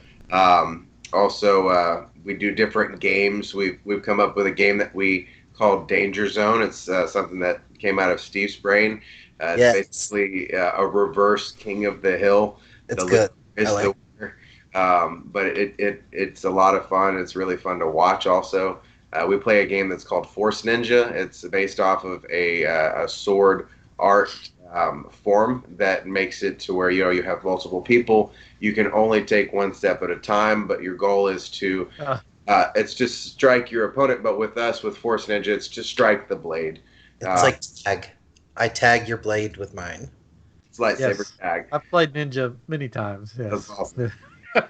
also, we do different games. We've come up with a game that we call Danger Zone. It's something that came out of Steve's brain. It's basically a reverse King of the Hill. It's good. But it's a lot of fun. It's really fun to watch also. We play a game that's called Force Ninja. It's based off of a sword art form that makes it to where you have multiple people. You can only take one step at a time, but your goal is to it's just strike your opponent. But with us, with Force Ninja, it's just strike the blade. It's like tag. I tag your blade with mine. It's lightsaber tag. I've played Ninja many times. Yes. That's awesome. We're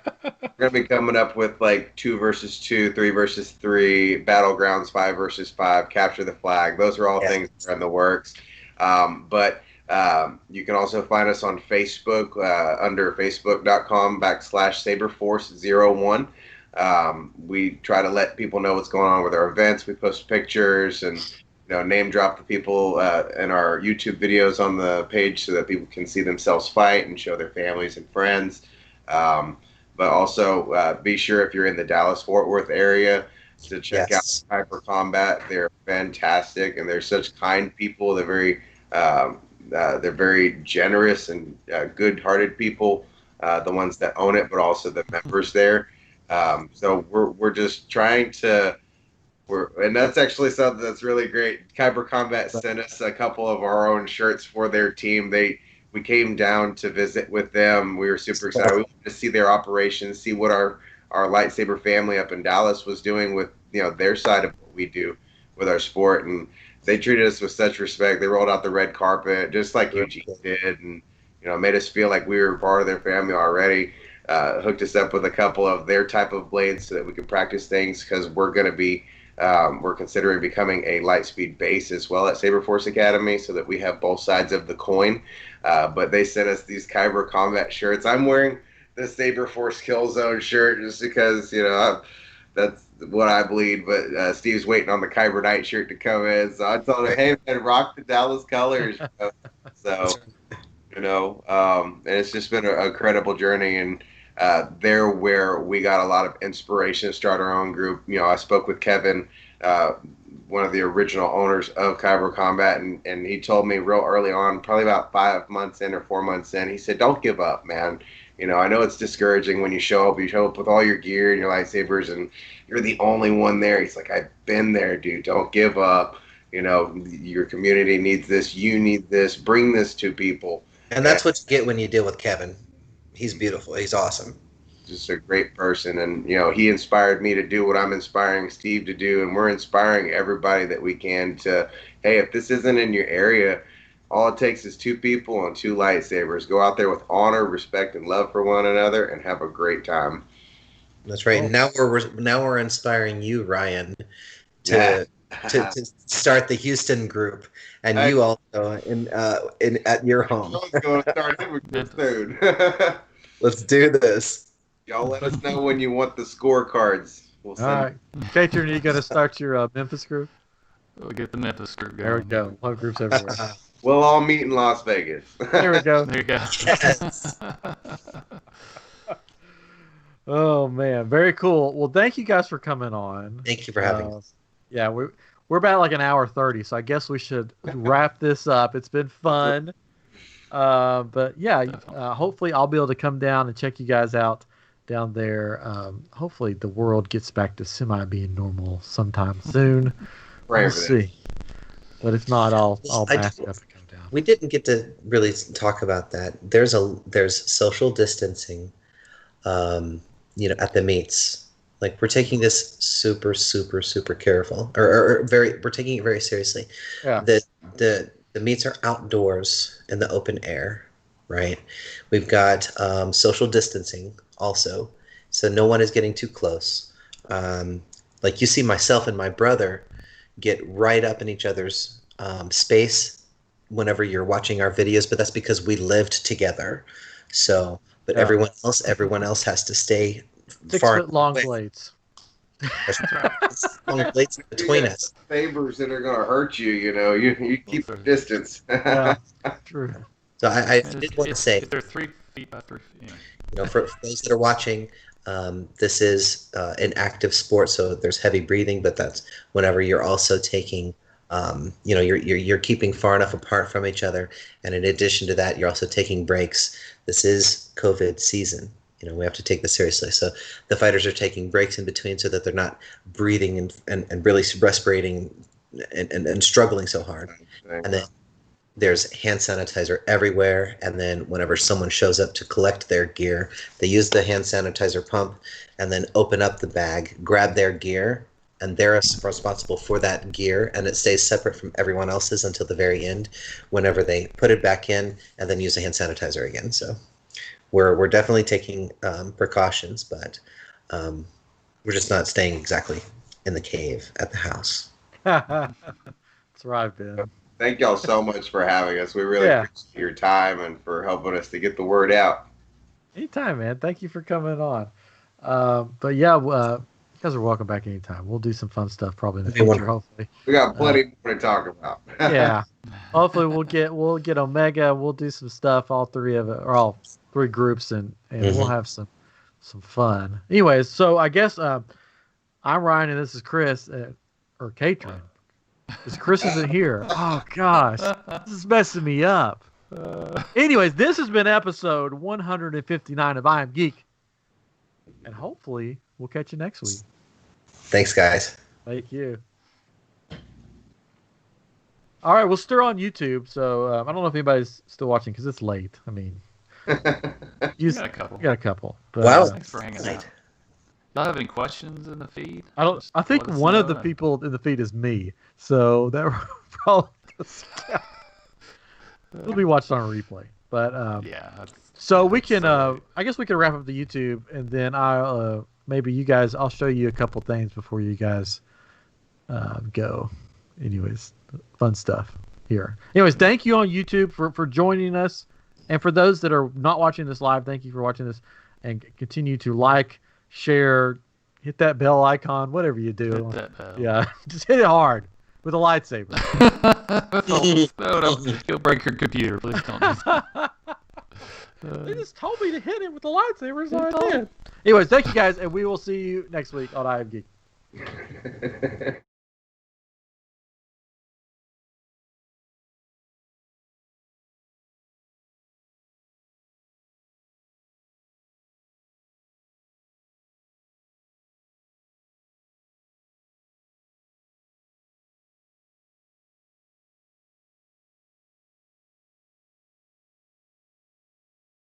gonna be coming up with like 2 versus 2, 3 versus 3, battlegrounds 5 versus 5, capture the flag. Those are all things that are in the works. But you can also find us on Facebook under facebook.com/SaberForce01. We try to let people know what's going on with our events. We post pictures and name drop the people in our YouTube videos on the page so that people can see themselves fight and show their families and friends. But also be sure if you're in the Dallas-Fort Worth area to check out Hyper Combat. They're fantastic and they're such kind people. They're very generous and good-hearted people. The ones that own it, but also the members there. So we're just trying to. And that's actually something that's really great. Hyper Combat sent us a couple of our own shirts for their team. We came down to visit with them. We were super excited. We wanted to see their operations, see what our lightsaber family up in Dallas was doing with their side of what we do with our sport. And they treated us with such respect. They rolled out the red carpet just like Eugene did, and made us feel like we were part of their family already. Hooked us up with a couple of their type of blades so that we could practice things because we're going to be. We're considering becoming a Lightspeed base as well at Saber Force Academy so that we have both sides of the coin. But they sent us these Kyber Combat shirts. I'm wearing the Saber Force Killzone shirt just because, that's what I bleed. But Steve's waiting on the Kyber Knight shirt to come in. So I told him, hey, man, rock the Dallas colors. So, and it's just been an incredible journey. And there where we got a lot of inspiration to start our own group. I spoke with Kevin, one of the original owners of Kyber Combat, and he told me real early on, probably about 5 months in or 4 months in, he said, don't give up, man. I know it's discouraging when you show up with all your gear and your lightsabers and you're the only one there. He's like, I've been there, dude. Don't give up. Your community needs this. You need this. Bring this to people. And that's what you get when you deal with Kevin. He's beautiful. He's awesome. Just a great person. And, he inspired me to do what I'm inspiring Steve to do. And we're inspiring everybody that we can to, hey, if this isn't in your area, all it takes is 2 people and 2 lightsabers. Go out there with honor, respect, and love for one another and have a great time. That's right. And now we're inspiring you, Ryan, to start the Houston group, and you also at your home. I was going to start it with this soon. Let's do this. Y'all let us know when you want the scorecards. All right. Catron, you got to start your Memphis group? We'll get the Memphis group going. There we go. One groups everywhere. We'll all meet in Las Vegas. There we go. There you go. Yes. Oh, man. Very cool. Well, thank you guys for coming on. Thank you for having us. Yeah, we're about like an hour 30, so I guess we should wrap this up. It's been fun. But yeah, hopefully I'll be able to come down and check you guys out down there. Hopefully the world gets back to being normal sometime soon. Right. We'll see. But if not, I'll mask up and come down. We didn't get to really talk about that. There's social distancing, at the meets. Like, we're taking this super, super, super careful, we're taking it very seriously. Yeah. The meets are outdoors in the open air, right? We've got social distancing also, so no one is getting too close. Like, you see myself and my brother get right up in each other's space whenever you're watching our videos, but that's because we lived together. So, but everyone else has to stay 6 far foot long away. blades. Long blades between us. Sabers that are going to hurt you, you keep the distance. Yeah, true. So I did want to say, they're 3 feet by 3 feet. for those that are watching, this is an active sport, so there's heavy breathing, but that's whenever you're also taking, you're keeping far enough apart from each other, and in addition to that, you're also taking breaks. This is COVID season. We have to take this seriously. So the fighters are taking breaks in between so that they're not breathing and really respirating and struggling so hard. And then there's hand sanitizer everywhere, and then whenever someone shows up to collect their gear, they use the hand sanitizer pump and then open up the bag, grab their gear, and they're responsible for that gear, and it stays separate from everyone else's until the very end, whenever they put it back in and then use the hand sanitizer again. So we're definitely taking precautions, but we're just not staying exactly in the cave at the house. That's right, Ben. Thank y'all so much for having us. We really appreciate your time and for helping us to get the word out. Anytime, man. Thank you for coming on. But yeah, you guys are welcome back anytime. We'll do some fun stuff probably in the future, hopefully. We got plenty more to talk about. Yeah. Hopefully we'll get Omega. We'll do some stuff, all three all three groups, and we'll have some fun. Anyways, so I guess I'm Ryan and this is Chris, or Catron. Because Chris isn't here. Oh, gosh. This is messing me up. Anyways, this has been episode 159 of I Am Geek. And hopefully, we'll catch you next week. Thanks, guys. Thank you. All right, we're still on YouTube, so I don't know if anybody's still watching because it's late. I mean, you got a couple. You got a couple. But, wow. Thanks for hanging out. Y'all have any questions in the feed? I think one of the people in the feed is me, so that probably will be watched on a replay. But yeah. So we can. I guess we can wrap up the YouTube, and then maybe you guys. I'll show you a couple things before you guys go. Anyways, fun stuff here. Anyways, thank you on YouTube for joining us, and for those that are not watching this live, thank you for watching this, and continue to like, share, hit that bell icon, whatever you do. Hit that bell. Yeah, just hit it hard with a lightsaber. No, you'll break your computer. Please don't. They just told me to hit it with the lightsaber, so I did. Anyways, thank you guys, and we will see you next week on I Am Geek.